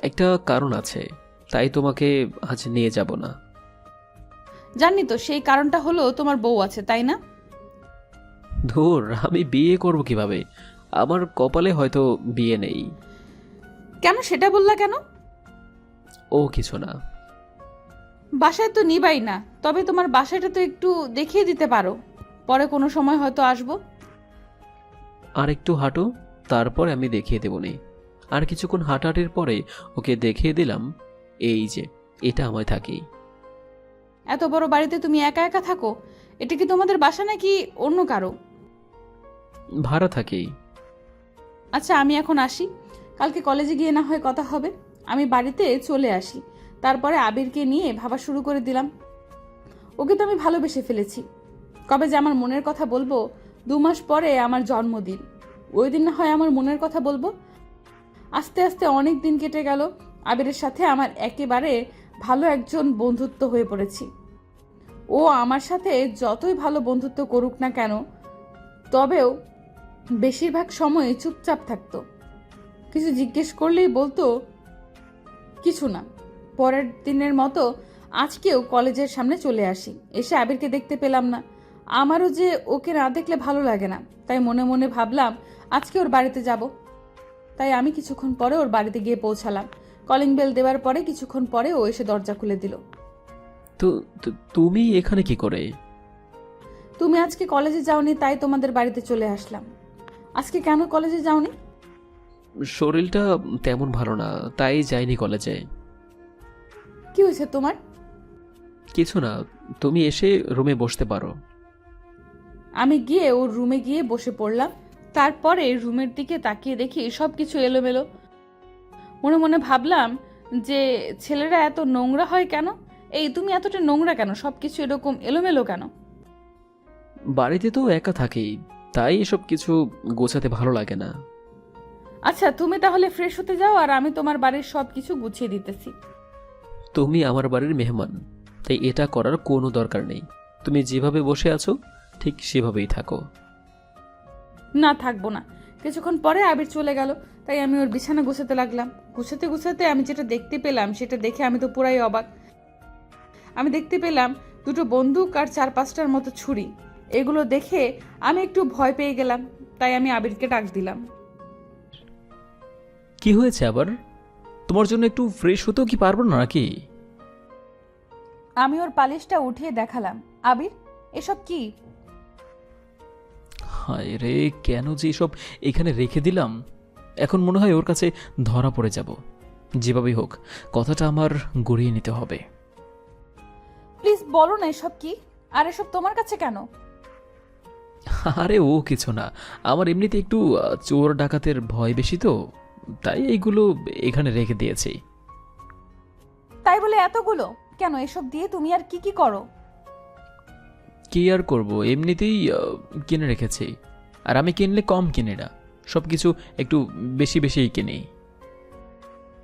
একটা কারণ আছে, তাই তোমাকে আজ নিয়ে যাব না। জানি তো, সেই কারণটা হলো তোমার বউ আছে, তাই না? ধুর, আমি বিয়ে করব কিভাবে? আমার কপালে হয়তো বিয়ে নেই। কেন সেটা বললা কেন? ও কিছু না। বাসায় তো নিবাই না, তবে তোমার বাসাটা তো একটু দেখিয়ে দিতে পারো, পরে কোনো সময় হয়তো আসবো। আর একটু হাঁটো, তারপরে আমি দেখিয়ে দেবনি। আর কিছুক্ষণ হাঁটাহাঁটির পরে ওকে দেখিয়ে দিলাম, এই যে এটা আমায় থাকি। এত বড় বাড়িতে তুমি একা একা থাকো? এটা কি তোমাদের বাসা নাকি অন্য কারো? ভাড়া থাকি। আচ্ছা, আমি এখন আসি, কালকে কলেজে গিয়ে না হয় কথা হবে। আমি বাড়িতে চলে আসি, তারপরে আবিরকে নিয়ে ভাবা শুরু করে দিলাম। ওকে তো আমি ভালোবেসে ফেলেছি। কবে যে আমার মনের কথা বলবো? 2 মাস পরে আমার জন্মদিন, ওই দিন না হয় আমার মনের কথা বলবো। আস্তে আস্তে অনেক দিন কেটে গেল। আবিরের সাথে আমার একেবারে ভালো একজন বন্ধুত্ব হয়ে পড়েছি। ও আমার সাথে যতই ভালো বন্ধুত্ব করুক না কেন, তবেও বেশিরভাগ সময় চুপচাপ থাকতো। কিছু জিজ্ঞেস করলেই বলতো কিছু না। পরের দিনের মতো আজকেও কলেজের সামনে চলে আসি, এসে আবিরকে দেখতে পেলাম না। আমারও যে ওকে না দেখলে ভালো লাগে না, তাই মনে মনে ভাবলাম আজকে ওর বাড়িতে যাব। তাই আমি কিছুক্ষণ পরে ওর বাড়িতে গিয়ে পৌঁছালাম। কলিং বেল দেওয়ার পরে কিছুক্ষণ পরে ও এসে দরজা খুলে দিল। তো তুমি এখানে কি করে? তুমি আজকে কলেজে যাওনি, তাই তোমাদের বাড়িতে চলে আসলাম। আজকে কেন কলেজে যাওনি? শরীরটা তেমন ভালো না, তাই যাইনি কলেজে। কি হয়েছে তোমার? কিছু না, তুমি এসে রুমে বসতে পারো। আমি গিয়ে ওর রুমে গিয়ে বসে পড়লাম। তারপরে রুমের দিকে তাকিয়ে দেখি সবকিছু এলোমেলো। মনে মনে ভাবলাম যে ছেলেরা এত নোংরা হয় কেন? এই তুমি এতটা নোংরা কেন? সবকিছু এরকম এলোমেলো কেন? বাড়িতে তো একা থাকি, তাই এসব কিছু গোছাতে ভালো লাগে না। আচ্ছা, তুমি তাহলে ফ্রেশ হতে যাও, আর আমি তোমার বাড়ির সবকিছু গুছিয়ে দিতেছি। তুমি আমার বাড়ির মেহমান, তাই এটা করার কোনো দরকার নেই। তুমি যেভাবে বসে আছো ঠিক সেভাবেই থাকো। না, থাকবো না। কিছুক্ষণ পরে আবির চলে গেল, তাই আমি ওর বিছানা গুছাতে লাগলাম। গুছাতে গুছাতে আমি যেটা দেখতে পেলাম সেটা দেখে আমি তো পুরাই অবাক। আমি দেখতে পেলাম 2টো বন্দুক আর 4-5টার মতো ছুরি। এগুলো দেখে আমি একটু ভয় পেয়ে গেলাম, তাই আমি আবিরকে ডাক দিলাম। কি হয়েছে আবার? তোমার জন্য একটু ফ্রেশ হতেও কি পারবো না নাকি? আমি ওর পালিশটা উঠিয়ে দেখালাম। আবির, এসব কি? হায় রে, কেন যে এসব এখানে রেখে দিলাম। এখন মনে হয় ওর কাছে ধরা পড়ে যাব। যেভাবেই হোক কথাটা আমার গড়িয়ে নিতে হবে। প্লিজ বলো না এসব কি, আর এসব তোমার কাছে কেন? আরে ও কিছু না, আমার এমনিতে একটু চোর ডাকাতের ভয় বেশি তো, তাই এইগুলো এখানে রেখে দিয়েছি। তাই বলে এতগুলো কেন? এসব দিয়ে তুমি আর কি কি করো? কি আর করবো, এমনিতেই কিনে রেখেছি। আর আমি কিনলে কম কিনি না, সব কিছু একটু বেশি বেশিই কিনি।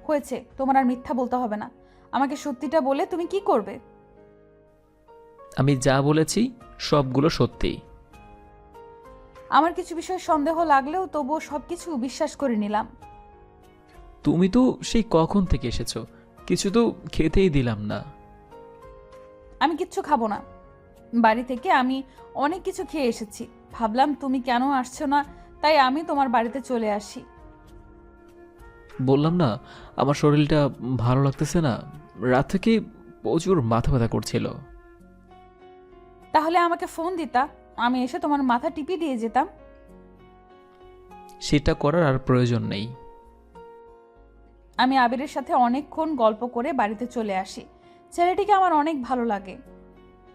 হয়েছে, তোমার আর মিথ্যা বলতে হবে না। আমাকে সত্যিটা বলে তুমি কি করবে? আমি যা বলেছি সবগুলো সত্যি। আমার কিছু বিষয়ে সন্দেহ লাগলেও তবুও সবকিছু বিশ্বাস করে নিলাম। তুমি তো সেই কখন থেকে এসেছো, কিছু তো খেতেই দিলাম না। আমি কিচ্ছু খাবো না। বাড়ি থেকে আমি অনেক কিছু খেয়ে এসেছি। ভাবলাম তুমি কেন আসছো না, তাই আমি তোমার বাড়িতে চলে আসি। বললাম না আমার শরীরটা ভালো লাগতেছে না, রাত থেকে প্রচুর মাথা ব্যথা করছিল। তাহলে আমাকে ফোন দিতা, আমি এসে তোমার মাথা টিপে দিয়ে যেতাম। সেটা করার আর প্রয়োজন নেই। আমি আবিরের সাথে অনেকক্ষণ গল্প করে বাড়িতে চলে আসি। ছেলেটিকে আমার অনেক ভালো লাগে।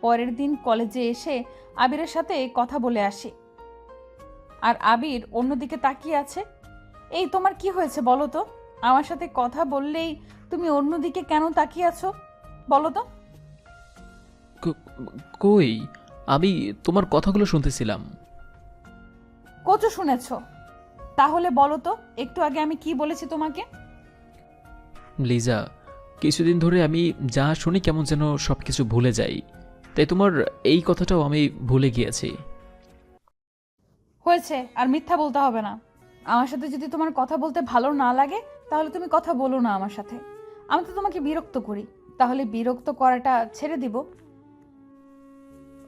পরের দিন কলেজে এসে আবিরের সাথে কথা বলে আসি, আর আবির অন্যদিকে তাকিয়ে আছে। এই তোমার কি হয়েছে বলো তো? আমার সাথে কথা বললেই তুমি অন্যদিকে কেন তাকিয়ে আছো বলো তো? কই, আমি তোমার কথাগুলো শুনতেছিলাম। কচু শুনেছ? তাহলে বলো তো একটু আগে আমি কি বলেছি তোমাকে? লিজা, কিছুদিন ধরে আমি যা শুনি কেমন যেন সবকিছু ভুলে যাই, তাই তোমার এই কথাটাও আমি ভুলে গিয়েছি। হয়েছে, আর মিথ্যা বলতে হবে না। আমার সাথে যদি তোমার কথা বলতে ভালো না লাগে তাহলে তুমি কথা বলো না আমার সাথে। আমি তো তোমাকে বিরক্ত করি, তাহলে বিরক্ত করাটা ছেড়ে দিব।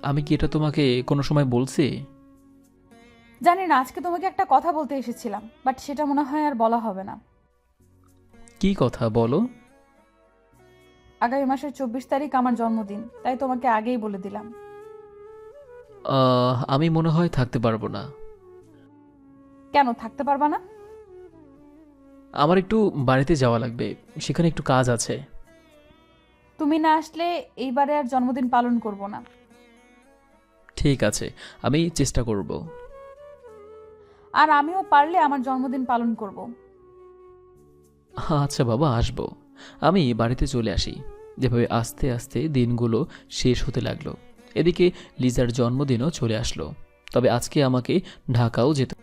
আমি কি এটা তোমাকে কোনো সময় বলছি? জানি না, আজকে তোমাকে একটা কথা বলতে এসেছিলাম, বাট সেটা মনে হয় আর বলা হবে না। কি কথা বলো? আগামী মাসের 24 তারিখ আমার জন্মদিন, তাই তোমাকে আগেই বলে দিলাম। আমি মনে হয় থাকতে পারবো না। কেন থাকতে পারবা না? আমার একটু বাড়িতে যাওয়া লাগবে, সেখানে একটু কাজ আছে। তুমি না আসলে এইবারে আর জন্মদিন পালন করব না। ঠিক আছে, আমি চেষ্টা করব। আর আমিও পারলে আমার জন্মদিন পালন করব। আচ্ছা বাবা, আসবো। আমি বাড়িতে চলে আসি। যেভাবে আস্তে আস্তে দিনগুলো শেষ হতে লাগলো, এদিকে লিজার জন্মদিনও চলে আসলো। তবে আজকে আমাকে ঢাকাও যেতে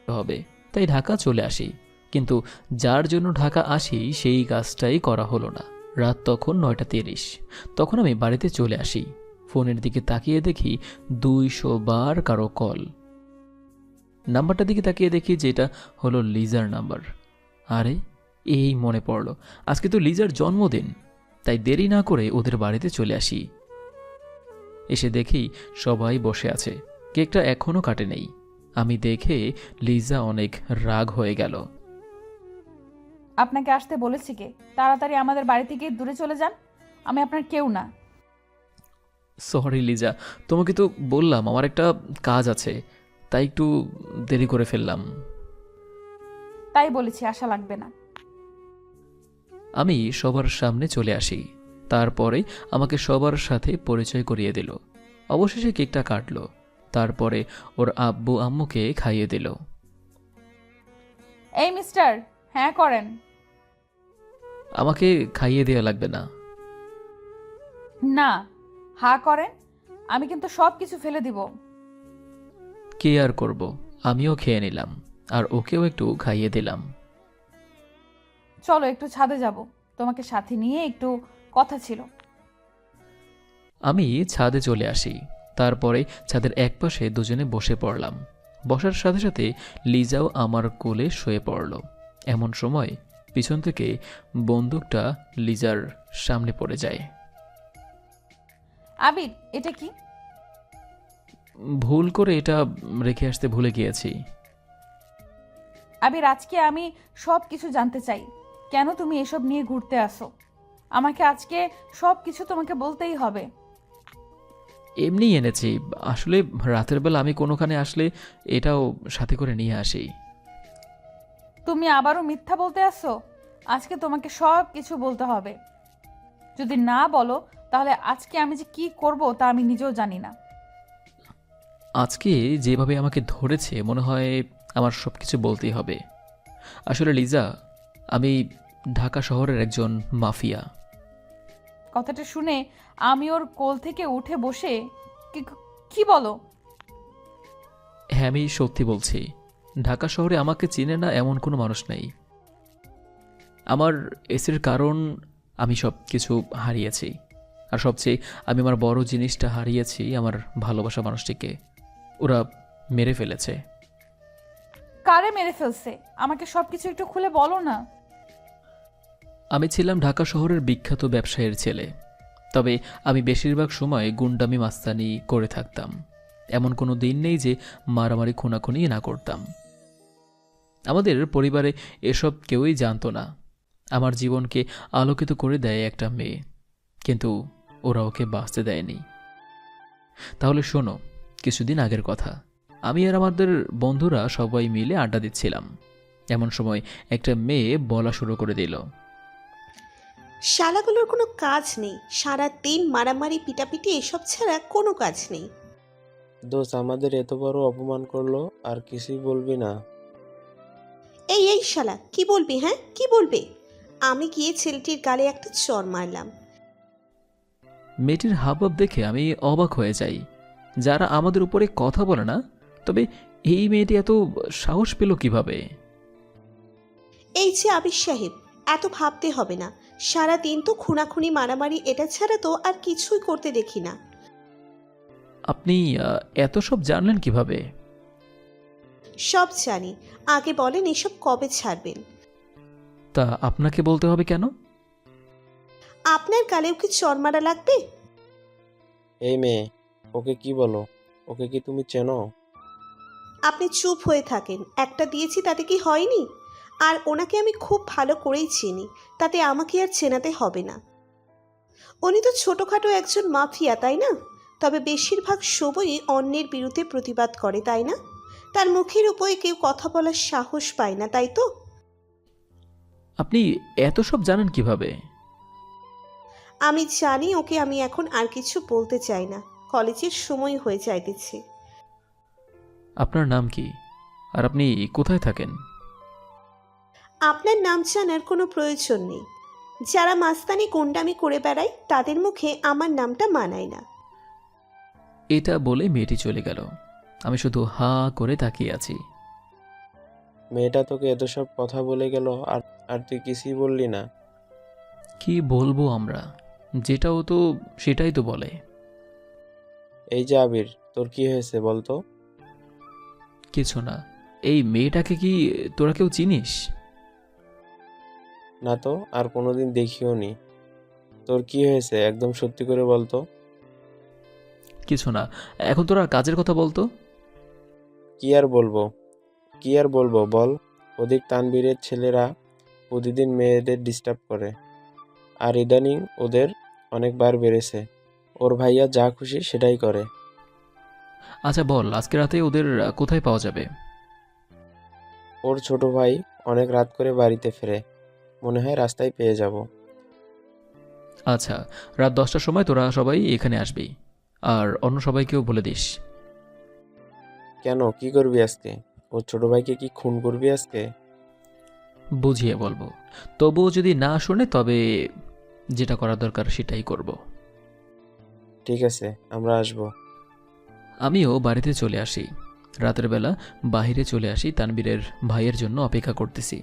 হবে, তাই ঢাকা চলে আসি। কিন্তু যার জন্য ঢাকা আসি সেই কাজটাই করা হলো না। রাত তখন 9:30। তখন আমি বাড়িতে চলে আসি। ফোনের দিকে তাকিয়ে দেখি 200 বার কারো কল। নাম্বারটার দিকে তাকিয়ে দেখি যে এটা হলো লিজার নাম্বার। আরে, এই মনে পড়ল আজকে তো লিজার জন্মদিন, তাই দেরি না করে ওদের বাড়িতে চলে আসি। এসে দেখি সবাই বসে আছে, কেকটা এখনো কাটে নেই। আমি দেখে লিজা অনেক রাগ হয়ে গেল। আপনাকে আসতে বলেছি কে? তাড়াতাড়ি আমাদের বাড়ি থেকে দূরে চলে যান, আমি আপনার কেউ না। সরি লিজা, তোমাকে তো বললাম আমার একটা কাজ আছে, তাই একটু দেরি করে ফেললাম। তাই বলেছি, আশা লাগবে না। আমি সবার সামনে চলে আসি। তারপরে আমাকে সবার সাথে পরিচয় করিয়ে দিল। অবশেষে কেকটা কাটলো। তারপরে ওর আব্বু আম্মুকে খাইয়ে দিল। এই মিস্টার, হ্যাঁ করেন। আমাকে খাইয়ে দেওয়া লাগবে না। না, হ্যাঁ করেন। আমি কিন্তু সব কিছু ফেলে দিব। কে আর করব, আমিও খেয়ে নিলাম আর ওকেও একটু খাইয়ে দিলাম। চলো একটু ছাদে যাব, তোমাকে সাথে নিয়ে একটু কথা ছিল। আমি ছাদে চলে আসি। তারপরে ছাদের একপাশে দুজনে বসে পড়লাম। বসার সাথে সাথে লিজাও আমার কোলে শুয়ে পড়ল। এমন সময় পিছন থেকে বন্দুকটা লিজার সামনে পড়ে যায়। আবির, এটা কি? ভুল করে এটা রেখে আসতে ভুলে গিয়েছি। আবির, আজকে আমি সব কিছু জানতে চাই। কেন তুমি এসব নিয়ে ঘুরতে আসো? আমাকে আজকে সব কিছু তোমাকে বলতেই হবে। এমনি এনেছি, আসলে রাতের বেলা আমি কোনোখানে আসলে এটাও সাথে করে নিয়ে আসি। তুমি আবারও মিথ্যা বলতে আসো? আজকে তোমাকে সব কিছু বলতে হবে। যদি না বলো তাহলে আজকে আমি যে কি করব তা আমি নিজেও জানি না। আজকে যেভাবে আমাকে ধরেছে মনে হয় আমার সব কিছু বলতেই হবে। আসলে লিজা, আমি ঢাকা শহরের একজন মাফিয়া। কথাটা শুনে আমি ওর কোল থেকে উঠে বসে কি কি বলো? হ্যাঁ, আমি সত্যি বলছি। ঢাকা শহরে আমাকে চিনে না এমন কোনো মানুষ নেই। আমার এসির কারণ আমি সব কিছু হারিয়েছি। আর সবচেয়ে আমি আমার বড় জিনিসটা হারিয়েছি, আমার ভালোবাসা মানুষটিকে। ওরা মেরে ফেলেছে। কারে মেরে ফেলছে? আমাকে সবকিছু একটু খুলে বলো না। আমি ছিলাম ঢাকা শহরের বিখ্যাত ব্যবসায়ীর ছেলে। তবে আমি বেশিরভাগ সময় গুন্ডামি মাস্তানি করে থাকতাম। এমন কোনো দিন নেই যে মারামারি খুনাখুনি না করতাম। আমাদের পরিবারে এসব কেউই জানতো না। আমার জীবনকে আলোকিত করে দেয় একটা মেয়ে, কিন্তু ওরা ওকে বাঁচতে দেয়নি। তাহলে শোনো, কিছুদিন আগের কথা। আমি আর আমাদের বন্ধুরা সবাই মিলে আড্ডা দিচ্ছিলাম। এমন সময় একটা মেয়ে বলা শুরু করে দিল, শালাগুলোর কোনো কাজ নেই, সারা দিন মারামারি পিটাপিটি এসব ছাড়া কোনো কাজ নেই। দোস্ত আমাদের এত বড় অপমান করলো আর কিছুই বলবি না? এই এই শালা কি বলবি? হ্যাঁ কি বলবে? আমি গিয়ে ছেলেটির গালে একটা চড় মারলাম। মেয়েটির হাবভাব দেখে আমি অবাক হয়ে যাই। যারা আমাদের উপরে কথা বলে না, তবে এই মেয়েটি এত সাহস পেল কিভাবে? এই যে আবির সাহেব, এত ভাবতে হবে না। সারা দিন তো খুনাখুনি মারামারি এটা ছাড়া তো আর কিছুই করতে দেখি না। আপনি এত সব জানলেন কিভাবে? সব জানি। আগে বলেন এসব কবে ছাড়বেন? তা আপনাকে বলতে হবে কেন? আপনার গালেও কি চড় মারা লাগবে? এই মেয়ে, ওকে কি বলো? ওকে কি তুমি চেনো? আপনি চুপ হয়ে থাকেন। একটা দিয়েছি তাতে কি হয়নি? আর ওনাকে আমি খুব ভালো করেই চিনি, তাতে আমাকে আর চেনাতে হবে না। উনি তো ছোটোখাটো একজন মাফিয়া, তাই না? তবে বেশিরভাগ সময়ই অন্যের বিরুদ্ধে প্রতিবাদ করে, তাই না? তার মুখের উপরে কেউ কথা বলার সাহস পায় না, তাই তো? আপনি এত সব জানেন কিভাবে? আমি জানি ওকে আমি এখন আর কিছু বলতে চাই না। কলেজের সময় হয়ে যাইতেছে। আপনার নাম কি? আর আপনি কোথায় থাকেন? আপনার নাম জানার কোনো প্রয়োজন নেই। যারা মাস্তানি গুন্ডামি করে বেড়ায় তাদের মুখে আমার নামটা মানায় না। এটা বলে মেয়েটি চলে গেল। আমি শুধু হা করে তাকিয়ে আছি। মেয়েটা তোকে এত সব কথা বলে গেল আর আর তুই কিছুই বললি না? কি বলবো আমরা? যেটাও তো সেটাই তো বলে। এই যে আবির, তোর কি হয়েছে বলতো? কিছু না। এই মেয়েটাকে কি তোরা কেউ চিনিস? না তো, আর কোনোদিন দেখিও নি। তোর কি হয়েছে একদম সত্যি করে বলতো। কিছু না। এখন তোরা কাজের কথা বলতো। কি আর বলবো, কি আর বলবো বল। ওদিক তানবীরের ছেলেরা প্রতিদিন মেয়েদের ডিস্টার্ব করে, আর ইদানিং ওদের অনেকবার বেড়েছে। ওর ভাইয়া যা খুশি সেটাই করে। আচ্ছা বল, আজকে রাতে ওদের কোথায় পাওয়া যাবে? ওর ছোট ভাই অনেক রাত করে বাড়িতে ফেরে, মনে হয় রাস্তায় পেয়ে যাব। আচ্ছা, রাত 10টার সময় তোরা সবাই এখানে আসবি। আর অন্য সবাইকেও বলে দিস। কেন, কি করবি আজকে? ওর ছোট ভাইকে কি খুন করবি আজকে? বুঝিয়ে বলবো। তবুও যদি না শোনে তবে যেটা করা দরকার সেটাই করব। ঠিক আছে, আমরা আসবো। আমিও বাড়িতে চলে আসি। রাতের বেলা বাইরে চলে আসি, তানবীরের ভাইয়ের জন্য অপেক্ষা করতেছি।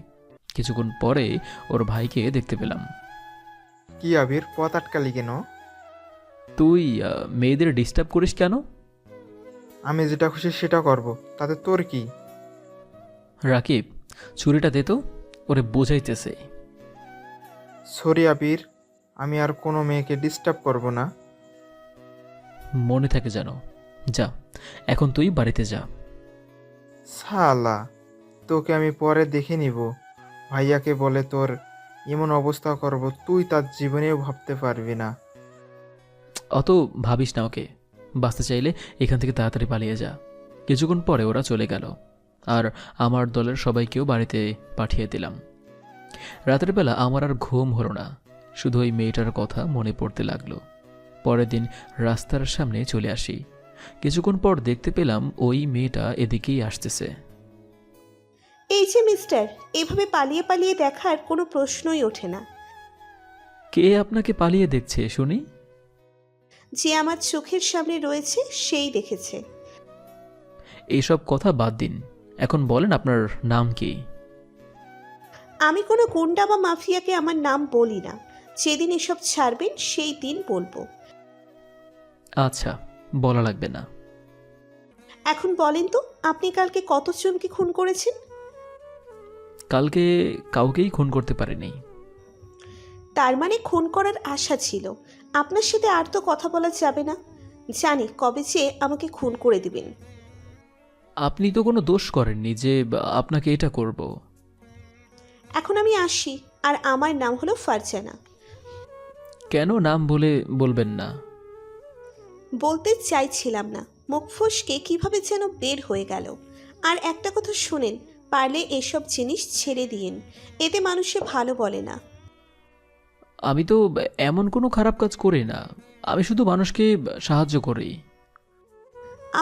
কিছুক্ষণ পরে ওর ভাইকে দেখতে পেলাম। কি আবির, পথ আটকালি কেন? তুই মেয়েদের ডিস্টার্ব করিস কেন? আমি যেটা খুশি সেটা করব, তাতে তোর কি? রাকিব, ছুরিটা দে তো, ওরে বোঝাইতেছে। সরি আবির, আমি আর কোনো মেয়েকে ডিস্টার্ব করব না। মনে থাকে যেন। যা, এখন তুই বাড়িতে যা। শালা, তোকে আমি পরে দেখে নিব। ভাইয়াকে বলে তোর এমন অবস্থা করব তুই তার জীবনেও ভাবতে পারবি না। অত ভাবিস না ওকে। বাঁচতে চাইলে এখান থেকে তাড়াতাড়ি পালিয়ে যা। কিছুক্ষণ পরে ওরা চলে গেল, আর আমার দলের সবাইকেও বাড়িতে পাঠিয়ে দিলাম। রাতের বেলা আমার আর ঘুম হলো না, শুধু ওই মেয়েটার কথা মনে পড়তে লাগলো। পরের দিন রাস্তার সামনে চলে আসি। কিছুক্ষণ পর দেখতে পেলাম ওই মেয়েটা এদিকেই আসতেছে। এই যে মিস্টার, এভাবে পালিয়ে পালিয়ে দেখার কোনো প্রশ্নই ওঠে না। কে আপনাকে পালিয়ে দেখছে শুনি? যে আমার চোখের সামনে রয়েছে সেই দেখেছে। এইসব কথা বাদ দিন, এখন বলেন আপনার নাম কি? আমি কোনো গুন্ডা বা মাফিয়াকে আমার নাম বলি না। যেদিন এসব ছাড়বেন সেই দিন বলবো। আচ্ছা, বলা লাগবে না। এখন বলেন তো, আপনি কালকে কতজনকে খুন করেছেন? কালকে কাউকেই খুন করতে পারিনি। তার মানে খুন করার আশা ছিল। আপনার সাথে আর তো কথা বলা যাবে না। জানি কবে যে আমাকে খুন করে দিবেন। আপনি তো কোনো দোষ করেননি যে আপনাকে এটা করব। এখন আমি আসি, আর আমার নাম হলো ফারজানা। কেন নাম বলে বলবেন না? বলতে চাইছিলাম না, মুখ ফসকে কিভাবে যেন বের হয়ে গেল। আর একটা কথা শুনেন, পারলে এসব জিনিস ছেড়ে দিয়েন, এতে মানুষে ভালো বলে না। আমি তো এমন কোনো খারাপ কাজ করি না, আমি শুধু মানুষকে সাহায্য করি।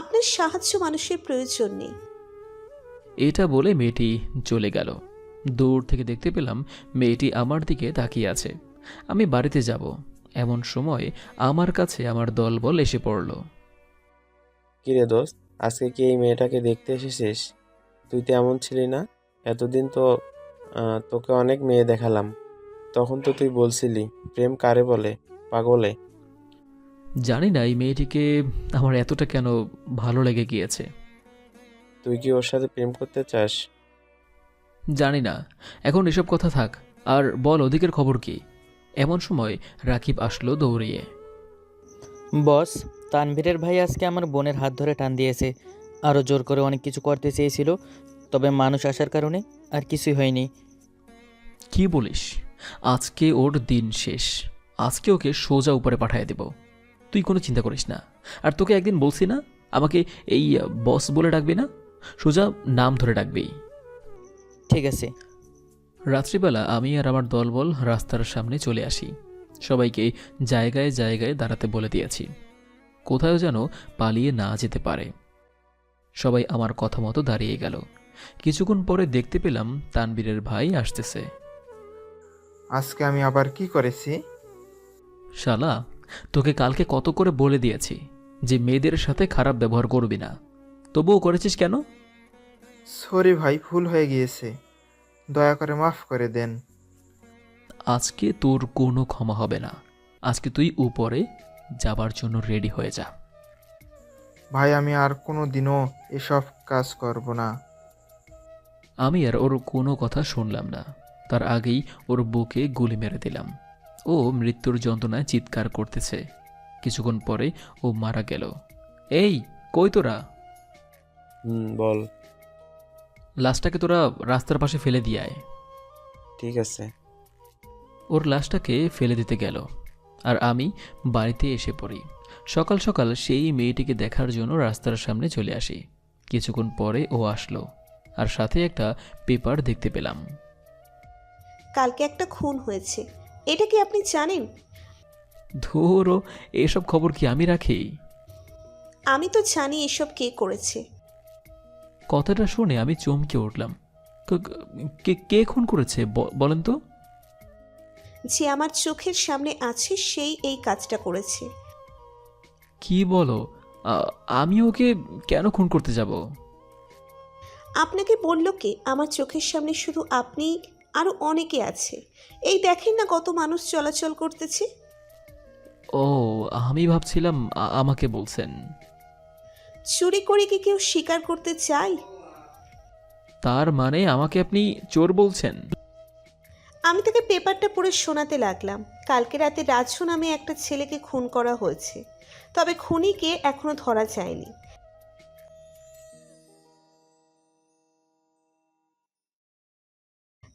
আপনার সাহায্য মানুষের প্রয়োজন নেই। এটা বলে মেয়েটি চলে গেল। দূর থেকে দেখতে পেলাম মেয়েটি আমার দিকে তাকিয়ে আছে। আমি বাড়িতে যাব এমন সময় আমার কাছে আমার দলবল এসে পড়ল। কিরে দোস্ত, আজকে কি এই মেয়েটাকে দেখতে এসেছিস? তুই তো এমন ছিলি না এতদিন। তো তোকে অনেক মেয়ে দেখালাম, তখন তো তুই বলছিলি প্রেম কারে বলে, পাগলে। জানি না এই মেয়েটিকে আমার এতটা কেন ভালো লেগে গিয়েছে। তুই কি ওর সাথে প্রেম করতে চাস? জানি না, এখন এসব কথা থাক, আর বল ওদিকের খবর কি? এমন সময় রাকিব আসলো দৌড়িয়ে। বস, তানভীরের ভাই আজকে আমার বোনের হাত ধরে টান দিয়েছে। আরও জোর করে অনেক কিছু করতে চেয়েছিল, তবে মানুষ আসার কারণে আর কিছুই হয়নি। কি বলিস? আজকে ওর দিন শেষ, আজকে ওকে সোজা উপরে পাঠিয়ে দেব। তুই কোনো চিন্তা করিস না। আর তোকে একদিন বলছি না আমাকে এই বস বলে ডাকবি না, সোজা নাম ধরে ডাকবি। ঠিক আছে। রাত্রিবেলা আমি আর আমার দলবল রাস্তার সামনে চলে আসি। সবাইকে জায়গায় জায়গায় দাঁড়াতে বলে দিয়েছি, কোথাও যেন পালিয়ে না যেতে পারে। সবাই আমার কথা মতো দাঁড়িয়ে গেল। কিছুক্ষণ পরে দেখতে পেলাম তানবীরের ভাই আসতেছে। আজকে আমি আবার কি করেছি? শালা, তোকে কালকে কত করে বলে দিয়েছি যে মেয়েদের সাথে খারাপ ব্যবহার করবি না, তবুও করেছিস কেন? সরি ভাই, ভুল হয়ে গিয়েছে, দয়া করে মাফ করে দেন। আজকে তোর কোনো ক্ষমা হবে না। আজকে তুই উপরে যাবার জন্য রেডি হয়ে যা। ভাই, আমি আর কোনো দিনও এসব কাজ করব না। আমি আর ওর কোনো কথা শুনলাম না। তার আগেই ওর বুকে গুলি মেরে দিলাম। ও মৃত্যুর যন্ত্রণায় চিৎকার করতেছে। কিছুক্ষণ পরে ও মারা গেল। এই কই তোরা? বল। লাশটাকে তোরা রাস্তার পাশে ফেলে দিয়ে আয়। ঠিক আছে। ওর লাশটাকে ফেলে দিতে গেল, আর আমি বাড়িতে এসে পড়ি। সকাল সকাল সেই মেয়েটিকে দেখার জন্য রাস্তার সামনে চলে আসি। কিছুক্ষণ পরে ও আসলো, আর সাথে একটা পেপার দেখতে পেলাম। কালকে একটা খুন হয়েছে, এটা কি আপনি জানেন? ধুরো, এসব খবর কি আমি রাখি? আমি তো জানি এসব কে করেছে। কথাটা শুনে আমি চমকে উঠলাম। কে খুন করেছে বলেন তো? যে আমার চোখের সামনে আছে সেই এই কাজটা করেছে। কি বলো? আমি ওকে কেন খুন করতে যাব? আপনাকে বলল কে? আমার চোখের সামনে শুধু আপনি, আরও অনেকে আছে। এই দেখেন না কত মানুষ চলাচল করতেছে। ও, আমি ভাবছিলাম আমাকে বলছেন। চুরি করে কি কেউ স্বীকার করতে চায়? তার মানে আমাকে আপনি চোর বলছেন? আমি তাকে পেপারটা পড়ে শোনাতে লাগলাম। কালকে রাতে রাজু নামে একটা ছেলেকে খুন করা হয়েছে, তবে খুনিকে এখনো ধরা যায়নি।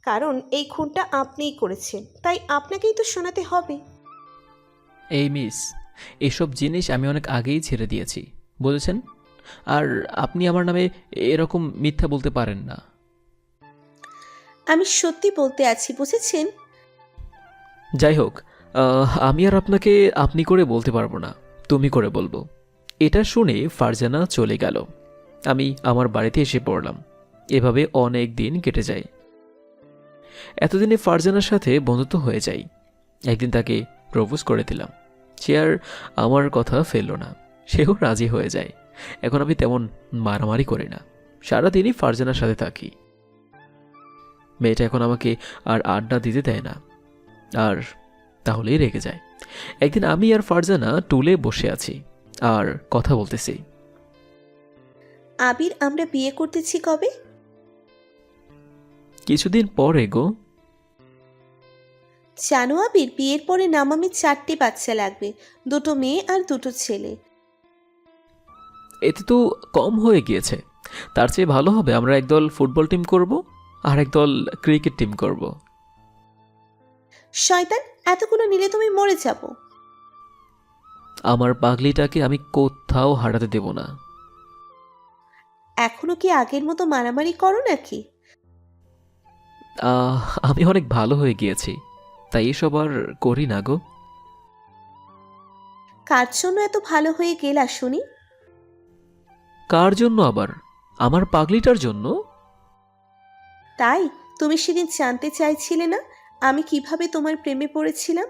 কারণ এই খুনটা আপনিই করেছেন, তাই আপনাকেই তো শোনাতে হবে। এই মিস, এসব জিনিস আমি অনেক আগেই ছেড়ে দিয়েছি, বুঝেছেন? আর আপনি আমার নামে এরকম মিথ্যা বলতে পারেন না। আমি সত্যি বলতে আছি, বুঝেছেন? যাই হোক, আমি আর আপনাকে আপনি করে বলতে পারবো না, তুমি করে বলবো। এটা শুনে ফারজানা চলে গেল। আমি আমার বাড়িতে এসে পড়লাম। এভাবে অনেক দিন কেটে যায়। এতদিনে ফারজানার সাথে বন্ধুত্ব হয়ে যায়। একদিন তাকে প্রপোজ করে দিলাম। সে আর আমার কথা ফেলল না, সেও রাজি হয়ে যায়। এখন আমি তেমন মারামারি করি না, সারাদিনই ফারজানার সাথে থাকি। মেয়েটা এখন আমাকে আর আড্ডা দিতে দেয় না, আর তাহলেই রেগে যায়। একদিন আমি আর ফারজানা টুলে বসে আছি আর কথা বলতেছি। আবির, আমরা বিয়ে করতেছি কবে? কিছুদিন পরে গো। জানো আবির, বিয়ের পরে নামামি 4টে বাচ্চা লাগবে, 2টো মেয়ে আর 2টো ছেলে। এতে তো কম হয়ে গিয়েছে। তার চেয়ে ভালো হবে আমরা একদল ফুটবল টিম করব আর একদল ক্রিকেট টিম করব। শয়তান, এতগুলো নিলে তুমি মরে যাবো। আমার পাগলিটাকে আমি কোথাও হারাতে দেব না। এখনো কি আগের মতো মারামারি করো নাকি? আমি অনেক ভালো হয়ে গিয়েছি, তাই এসব আর করি না গো। কার জন্য এত ভালো হয়ে গেলা শুনি? কার জন্য আবার? আমার পাগলিটার জন্য। তাই তুমি সেদিন জানতে চাইছিলে না আমি কিভাবে তোমার প্রেমে পড়েছিলাম?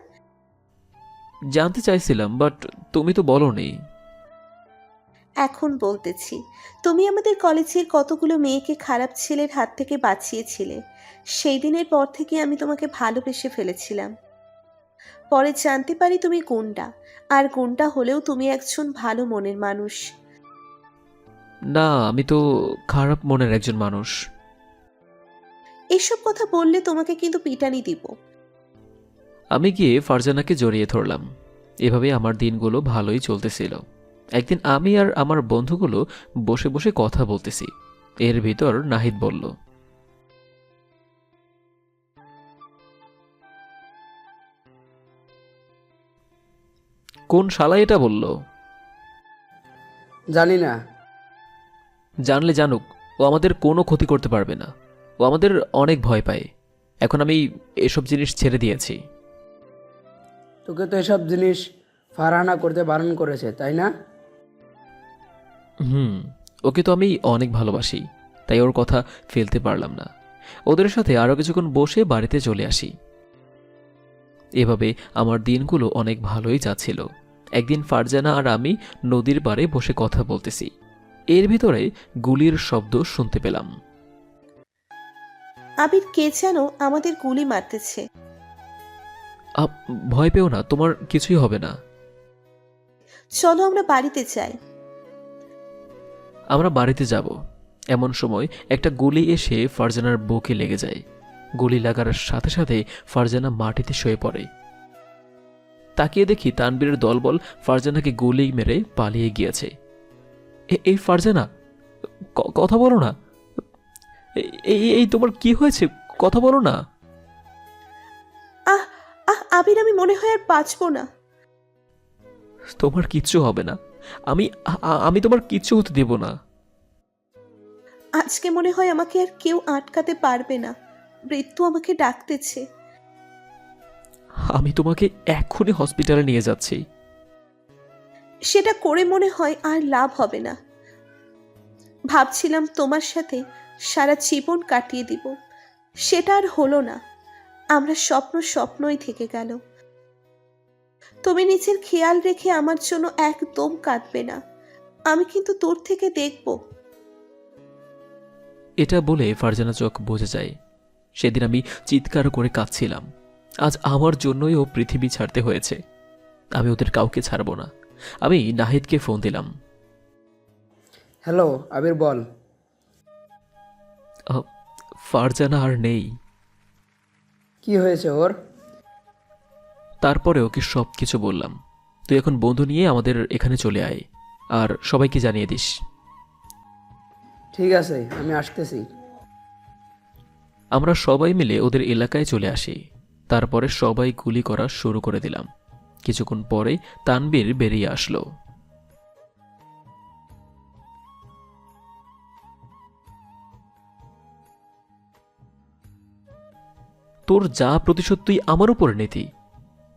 জানতে চাইছিলাম, বাট তুমি তো বলোনি। এখন বলতেছি, তুমি আমাদের কলেজের কতগুলো মেয়েকে খারাপ ছেলের হাত থেকে বাঁচিয়েছিলে। সেই দিনের পর থেকে আমি তোমাকে ভালোবেসে ফেলেছিলাম। পরে জানতে পারি তুমি গুন্ডা, আর গুন্ডা হলেও তুমি একজন ভালো মনের মানুষ। না, আমি তো খারাপ মনের একজন মানুষ। এসব কথা বললে তোমাকে কিন্তু পিটানি দিব। আমি গিয়ে ফারজানাকে জড়িয়ে ধরলাম। এভাবে আমার দিনগুলো ভালোই চলতেছিল। একদিন আমি আর আমার বন্ধুগুলো বসে বসে কথা বলতেছি। এর ভিতর নাহিদ বলল, কোন শালা এটা বলল? জানি না। জানলে জানুক, ও আমাদের কোনো ক্ষতি করতে পারবে না। ও আমাদের অনেক ভয় পায়। এখন আমি এসব জিনিস ছেড়ে দিয়েছি। তোকে তো এসব জিনিস ফারহানা করতে বারণ করেছে, তাই না? ওকে তো আমি অনেক ভালোবাসি, তাই ওর কথা ফেলতে পারলাম না। ওদের সাথে আরও কিছুক্ষণ বসে বাড়িতে চলে আসি। এভাবে আমার দিনগুলো অনেক ভালোই যাচ্ছিল। একদিন ফারজানা আর আমি নদীর পাড়ে বসে কথা বলতেছি। এর ভিতরে গুলির শব্দ শুনতে পেলাম। আবির, কে যেন আমাদের গুলি মারতেছে। ভয় পেও না, তোমার কিছুই হবে না। চলো আমরা বাড়িতে যাই। আমরা বাড়িতে যাব। এমন সময় একটা গুলি এসে ফারজানার বুকে লেগে যায়। গুলি লাগার সাথে সাথে ফারজানা মাটিতে শুয়ে পড়ে। তাকিয়ে দেখি তানবীরের দলবল ফারজানাকে গুলি মেরে পালিয়ে গিয়েছে। এই ফারজানা, কথা বলো না। এই তোমার কি হয়েছে? কথা বলো না। আহ আহ আবির, আমি মনে হয় আর বাঁচবো না। তোমার কিচ্ছু হবে না। আমি তোমার কিচ্ছু হতে দেব না। আজকে মনে হয় আমাকে আর কেউ আটকাতে পারবে না। মৃত্যু আমাকে ডাকতেছে। আমি তোমাকে এক্ষুনি হসপিটালে নিয়ে যাচ্ছি। সেটা করে মনে হয় আর লাভ হবে না। ভাবছিলাম তোমার সাথে সারা জীবন কাটিয়ে দিব, সেটা আর হলো না। আমরা স্বপ্নই থেকে গেল। তুমি নিজের খেয়াল রেখে আমার জন্য একদম কাঁদবে না। আমি কিন্তু দূর থেকে দেখব। এটা বলে ফারজানা চোখ বুজে যায়। সেদিন আমি চিৎকার করে কাঁদছিলাম। আজ আমার জন্যই ও পৃথিবী ছাড়তে হয়েছে। আমি ওদের কাউকে ছাড়ব না। আমি নাহিদকে ফোন দিলাম। হ্যালো আবির, বল। ফারজানা আর নেই। কি হয়েছে ওর? তারপরে ওকে সব কিছু বললাম। তুই এখন বন্ধু নিয়ে আমাদের এখানে চলে আয়, আর সবাইকে জানিয়ে দিস। ঠিক আছে, আমি আসতেছি। আমরা সবাই মিলে ওদের এলাকায় চলে আসি। তারপরে সবাই গুলি করা শুরু করে দিলাম। কিছুক্ষণ পরে তানবীর বেরিয়ে আসলো। তোর যা প্রতিশোধ তুই আমার উপরে নিতি।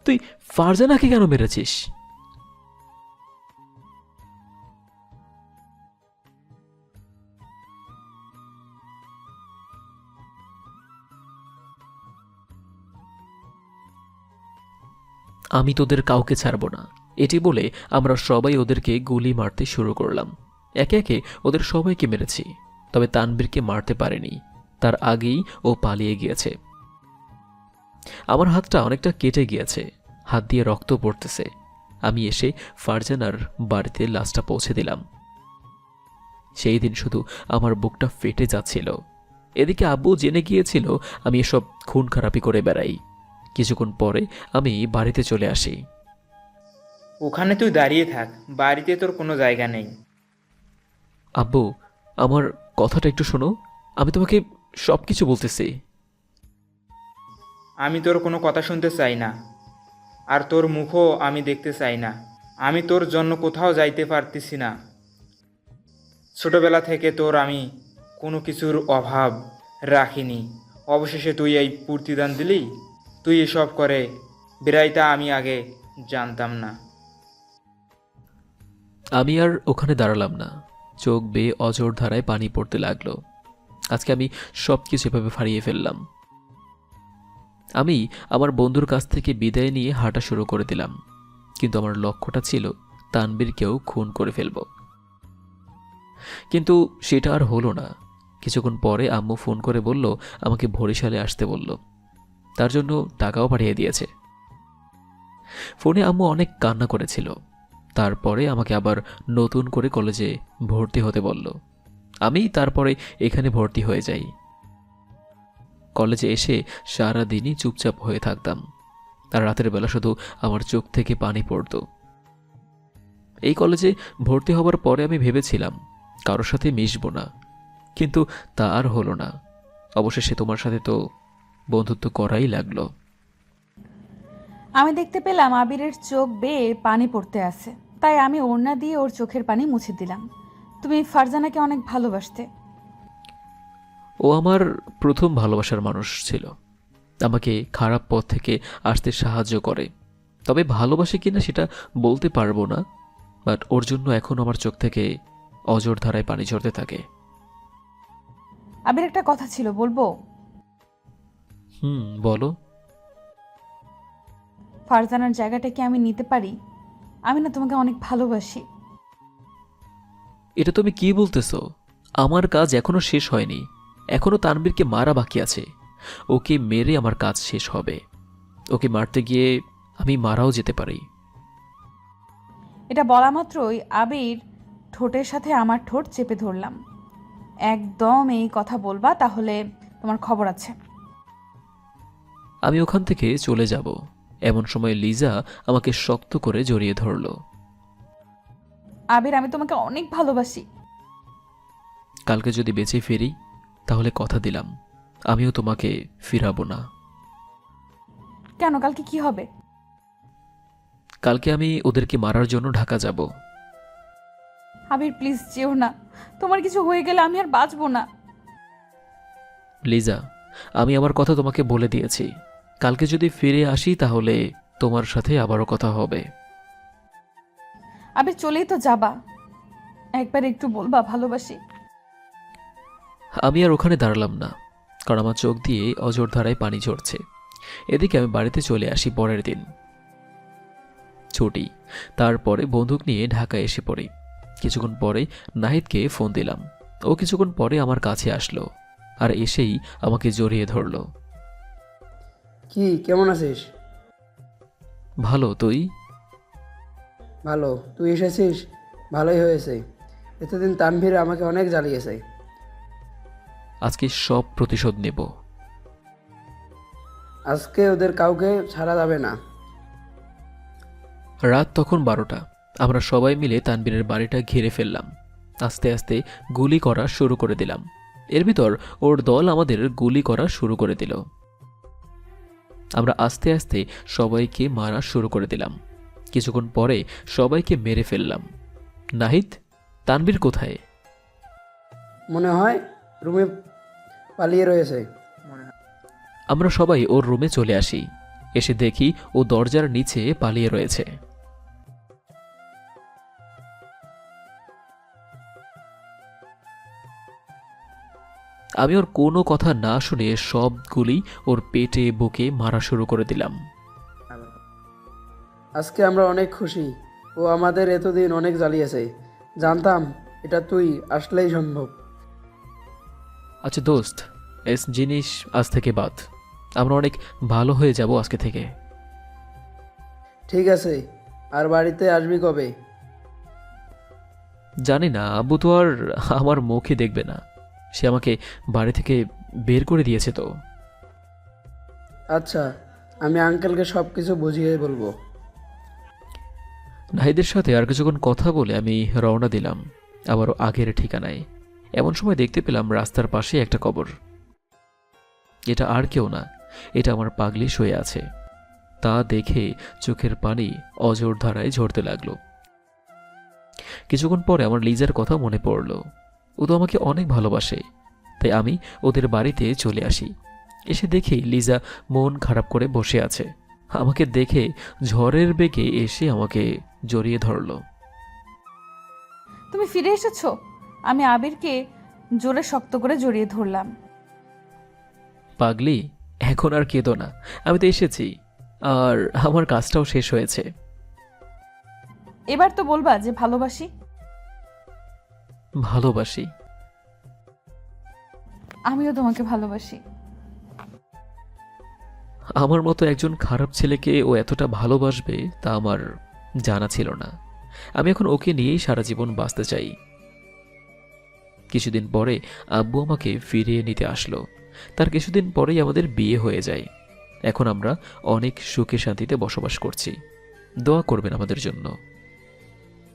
তুই ফারজানাকে কেন মেরেছিস? আমি তোদের কাউকে ছাড়ব না, এটি বলে আমরা সবাই ওদেরকে গুলি মারতে শুরু করলাম। একে একে ওদের সবাইকে মেরেছি, তবে তানবীরকে মারতে পারেনি। তার আগেই ও পালিয়ে গিয়েছে। আমার হাতটা অনেকটা কেটে গিয়েছে, হাত দিয়ে রক্ত পড়তেছে। আমি এসে ফারজানার বাড়িতে লাশটা পৌঁছে দিলাম। সেই দিন শুধু আমার বুকটা ফেটে যাচ্ছিল। এদিকে আব্বু জেনে গিয়েছিল আমি এসব খুন খারাপি করে বেড়াই। কিছুক্ষণ পরে আমি বাড়িতে চলে আসি। ওখানে তুই দাঁড়িয়ে থাক, বাড়িতে তোর কোনো জায়গা নেই। আব্বু, আমার কথাটা একটু শোনো, আমি তোমাকে সব কিছু বলতেছি। আমি তোর কোনো কথা শুনতে চাই না, আর তোর মুখও আমি দেখতে চাই না। আমি তোর জন্য কোথাও যাইতে পারতেছি না। ছোটবেলা থেকে তোর আমি কোনো কিছুর অভাব রাখিনি, অবশেষে তুই এই প্রতিদান দিলি। তুই এসব করে বেড়াইতা আমি আগে জানতাম না। আমি আর ওখানে দাঁড়ালাম না, চোখ বেয়ে অঝোর ধারায় পানি পড়তে লাগলো। আজকে আমি সব কিছু এভাবে ফারিয়ে ফেললাম। আমি আমার বন্ধুর কাছ থেকে বিদায় নিয়ে হাঁটা শুরু করে দিলাম, কিন্তু আমার লক্ষ্যটা ছিল তানবীরকেও খুন করে ফেলব। কিন্তু সেটা আর হলো না। কিছুক্ষণ পরে আম্মু ফোন করে বলল আমাকে বরিশালে আসতে বলল, তার জন্য টাকাও পাঠিয়ে দিয়েছে। ফোনে আম্মু অনেক কান্না করেছিল। তারপরে আমাকে আবার নতুন করে কলেজে ভর্তি হতে বলল। আমি তারপরে এখানে ভর্তি হয়ে যাই। কলেজে এসে সারা দিনই চুপচাপ হয়ে থাকতাম, আর রাতের বেলা শুধু আমার চোখ থেকে পানি পড়ত। এই কলেজে ভর্তি হবার পরে আমি ভেবেছিলাম কারোর সাথে মিশবো না, কিন্তু তা আর হলো না। অবশেষে তোমার সাথে তো বন্ধুত্ব করাই লাগলো। আমি দেখতে পেলাম আবিরের চোখ বেয়ে পানি পড়তে আছে, তাই আমি ওড়না দিয়ে ওর চোখের পানি মুছে দিলাম। তুমি ফারজানাকে অনেক ভালোবাসতে। ও আমার প্রথম ভালোবাসার মানুষ ছিল। আমাকে খারাপ পথ থেকে আসতে সাহায্য করে, তবে ভালোবাসে কিনা সেটা বলতে পারবো না। বাট ওর জন্য এখন আমার চোখ থেকে অঝোর ধারায় পানি ঝরতে থাকে। আবির, একটা কথা ছিল, বলবো? বলো। ফারজানার জায়গাটা কি আমি নিতে পারি? আমি না তোমাকে অনেক ভালোবাসি। এটা তুমি কি বলতেছো? আমার কাজ এখনো শেষ হয়নি, এখনো তানবীরকে মারা বাকি আছে। ওকে মেরে আমার কাজ শেষ হবে। ওকে মারতে গিয়ে আমি মারাও যেতে পারি। এটা বলা মাত্রই আবির ঠোঁটের সাথে আমার ঠোঁট চেপে ধরলাম। একদম এই কথা বলবা, তাহলে তোমার খবর আছে। আমি ওখান থেকে চলে যাব, এমন সময় লিজা আমাকে শক্ত করে জড়িয়ে ধরল। আবির, আমি তোমাকে অনেক ভালোবাসি। কালকে যদি বেঁচে ফিরি তাহলে কথা দিলাম আমিও তোমাকে ফিরাবো না। কেন? কালকে কি হবে? কালকে আমি ওদেরকে মারার জন্য ঢাকা যাব। আবির, প্লিজ যেও না। তোমার কিছু হয়ে গেলে আমি আর বাঁচবো না। লিজা, আমি আমার কথা তোমাকে বলে দিয়েছি, কালকে যদি ফিরে আসি তাহলে তোমার সাথে আবারও কথা হবে। আবির, চলেই তো যাবা, একবার একটু বলবা ভালোবাসি। আমি আর ওখানে দাঁড়ালাম না, কারণ আমার চোখ দিয়ে অঝোর ধারায় পানি ঝরছে। এদিকে আমি বাড়িতে চলে আসি পরের দিন ছুটি। তারপরে বন্দুক নিয়ে ঢাকা এসে পড়ি। কিছুক্ষণ পরে নাহিদকে ফোন দিলাম। ও কিছুক্ষণ পরে আমার কাছে আসলো আর এসেই আমাকে জড়িয়ে ধরলো। কি, কেমন আছিস? ভালো, তুই? ভালো, তুই এসেছিস, ভালোই হয়েছে। এতদিন তানভীর আমাকে অনেক জ্বালিয়েছে। আজকে সব প্রতিশোধ নেব। আজকে ওদের কাউকে ছাড়া যাবে না। রাত তখন 12টা। আমরা সবাই মিলে তানবীরের বাড়িটা ঘিরে ফেললাম। আস্তে আস্তে গুলি করা শুরু করে দিলাম। এর ভিতর ওর দল আমাদের গুলি করা শুরু করে দিল। আমরা আস্তে আস্তে সবাইকে মারা শুরু করে দিলাম। কিছুক্ষণ পরে সবাইকে মেরে ফেললাম। নাহিদ, তানবীর কোথায়? মনে হয় রুমে পালিয়ে রয়েছে। আমরা সবাই ওর রুমে চলে আসি। এসে দেখি ও দরজার নিচে পালিয়ে রয়েছে। আমি ওর কোনো কথা না শুনে সবগুলি ওর পেটে বুকে মারা শুরু করে দিলাম। আজকে আমরা অনেক খুশি। ও আমাদের এতদিন অনেক জ্বালিয়েছে। জানতাম এটা তুই আসলেই সম্ভব। আচ্ছা দোস্ত, এস জিনিস আজ থেকে বাদ। আমরা অনেক ভালো হয়ে যাব আজকে থেকে। ঠিক আছে, আর বাড়িতে আসবি কবে? জানি না, আব্বু তো আর আমার মুখই দেখবে না। সে আমাকে বাড়ি থেকে বের করে দিয়েছে তো। আচ্ছা, আমি আঙ্কেলকে সব কিছু বুঝিয়ে বলবো। নাহিদের সাথে আর কিছুক্ষণ কথা বলে আমি রওনা দিলাম আবারও আগের ঠিকানায়। এমন সময় দেখতে পেলাম রাস্তার পাশে একটা কবর। এটা আর কেউ না, এটা আমার পাগলি শুয়ে আছে। তা দেখে চোখের পানি অজর ধারায় ঝরতে লাগলো। কিছুক্ষণ পরে আমার লিজার কথা মনে পড়ল। ও তো আমাকে অনেক ভালোবাসে, তাই আমি ওদের বাড়িতে চলে আসি। এসে দেখি লিজা মন খারাপ করে বসে আছে। আমাকে দেখে ঝড়ের বেগে এসে আমাকে জড়িয়ে ধরল। তুমি ফিরে এসেছো? আমি আবিরকে জোরে শক্ত করে জড়িয়ে ধরলাম। পাগলি, এখন আর কেঁদো না, আমি তো এসেছি, আর আমার কাজটাও শেষ হয়েছে। এবার তো বলবা যে ভালোবাসি। ভালোবাসি? আমিও তোমাকে ভালোবাসি। আমার মতো একজন খারাপ ছেলেকে ও এতটা ভালোবাসবে তা আমার জানা ছিল না। আমি এখন ওকে নিয়েই সারা জীবন বাঁচতে চাই। কিছুদিন পরে আব্বু আমাকে ফিরিয়ে নিতে আসলো। তার কিছুদিন পরেই আমাদের বিয়ে হয়ে যায়। এখন আমরা অনেক সুখে শান্তিতে বসবাস করছি। দোয়া করবেন আমাদের জন্য।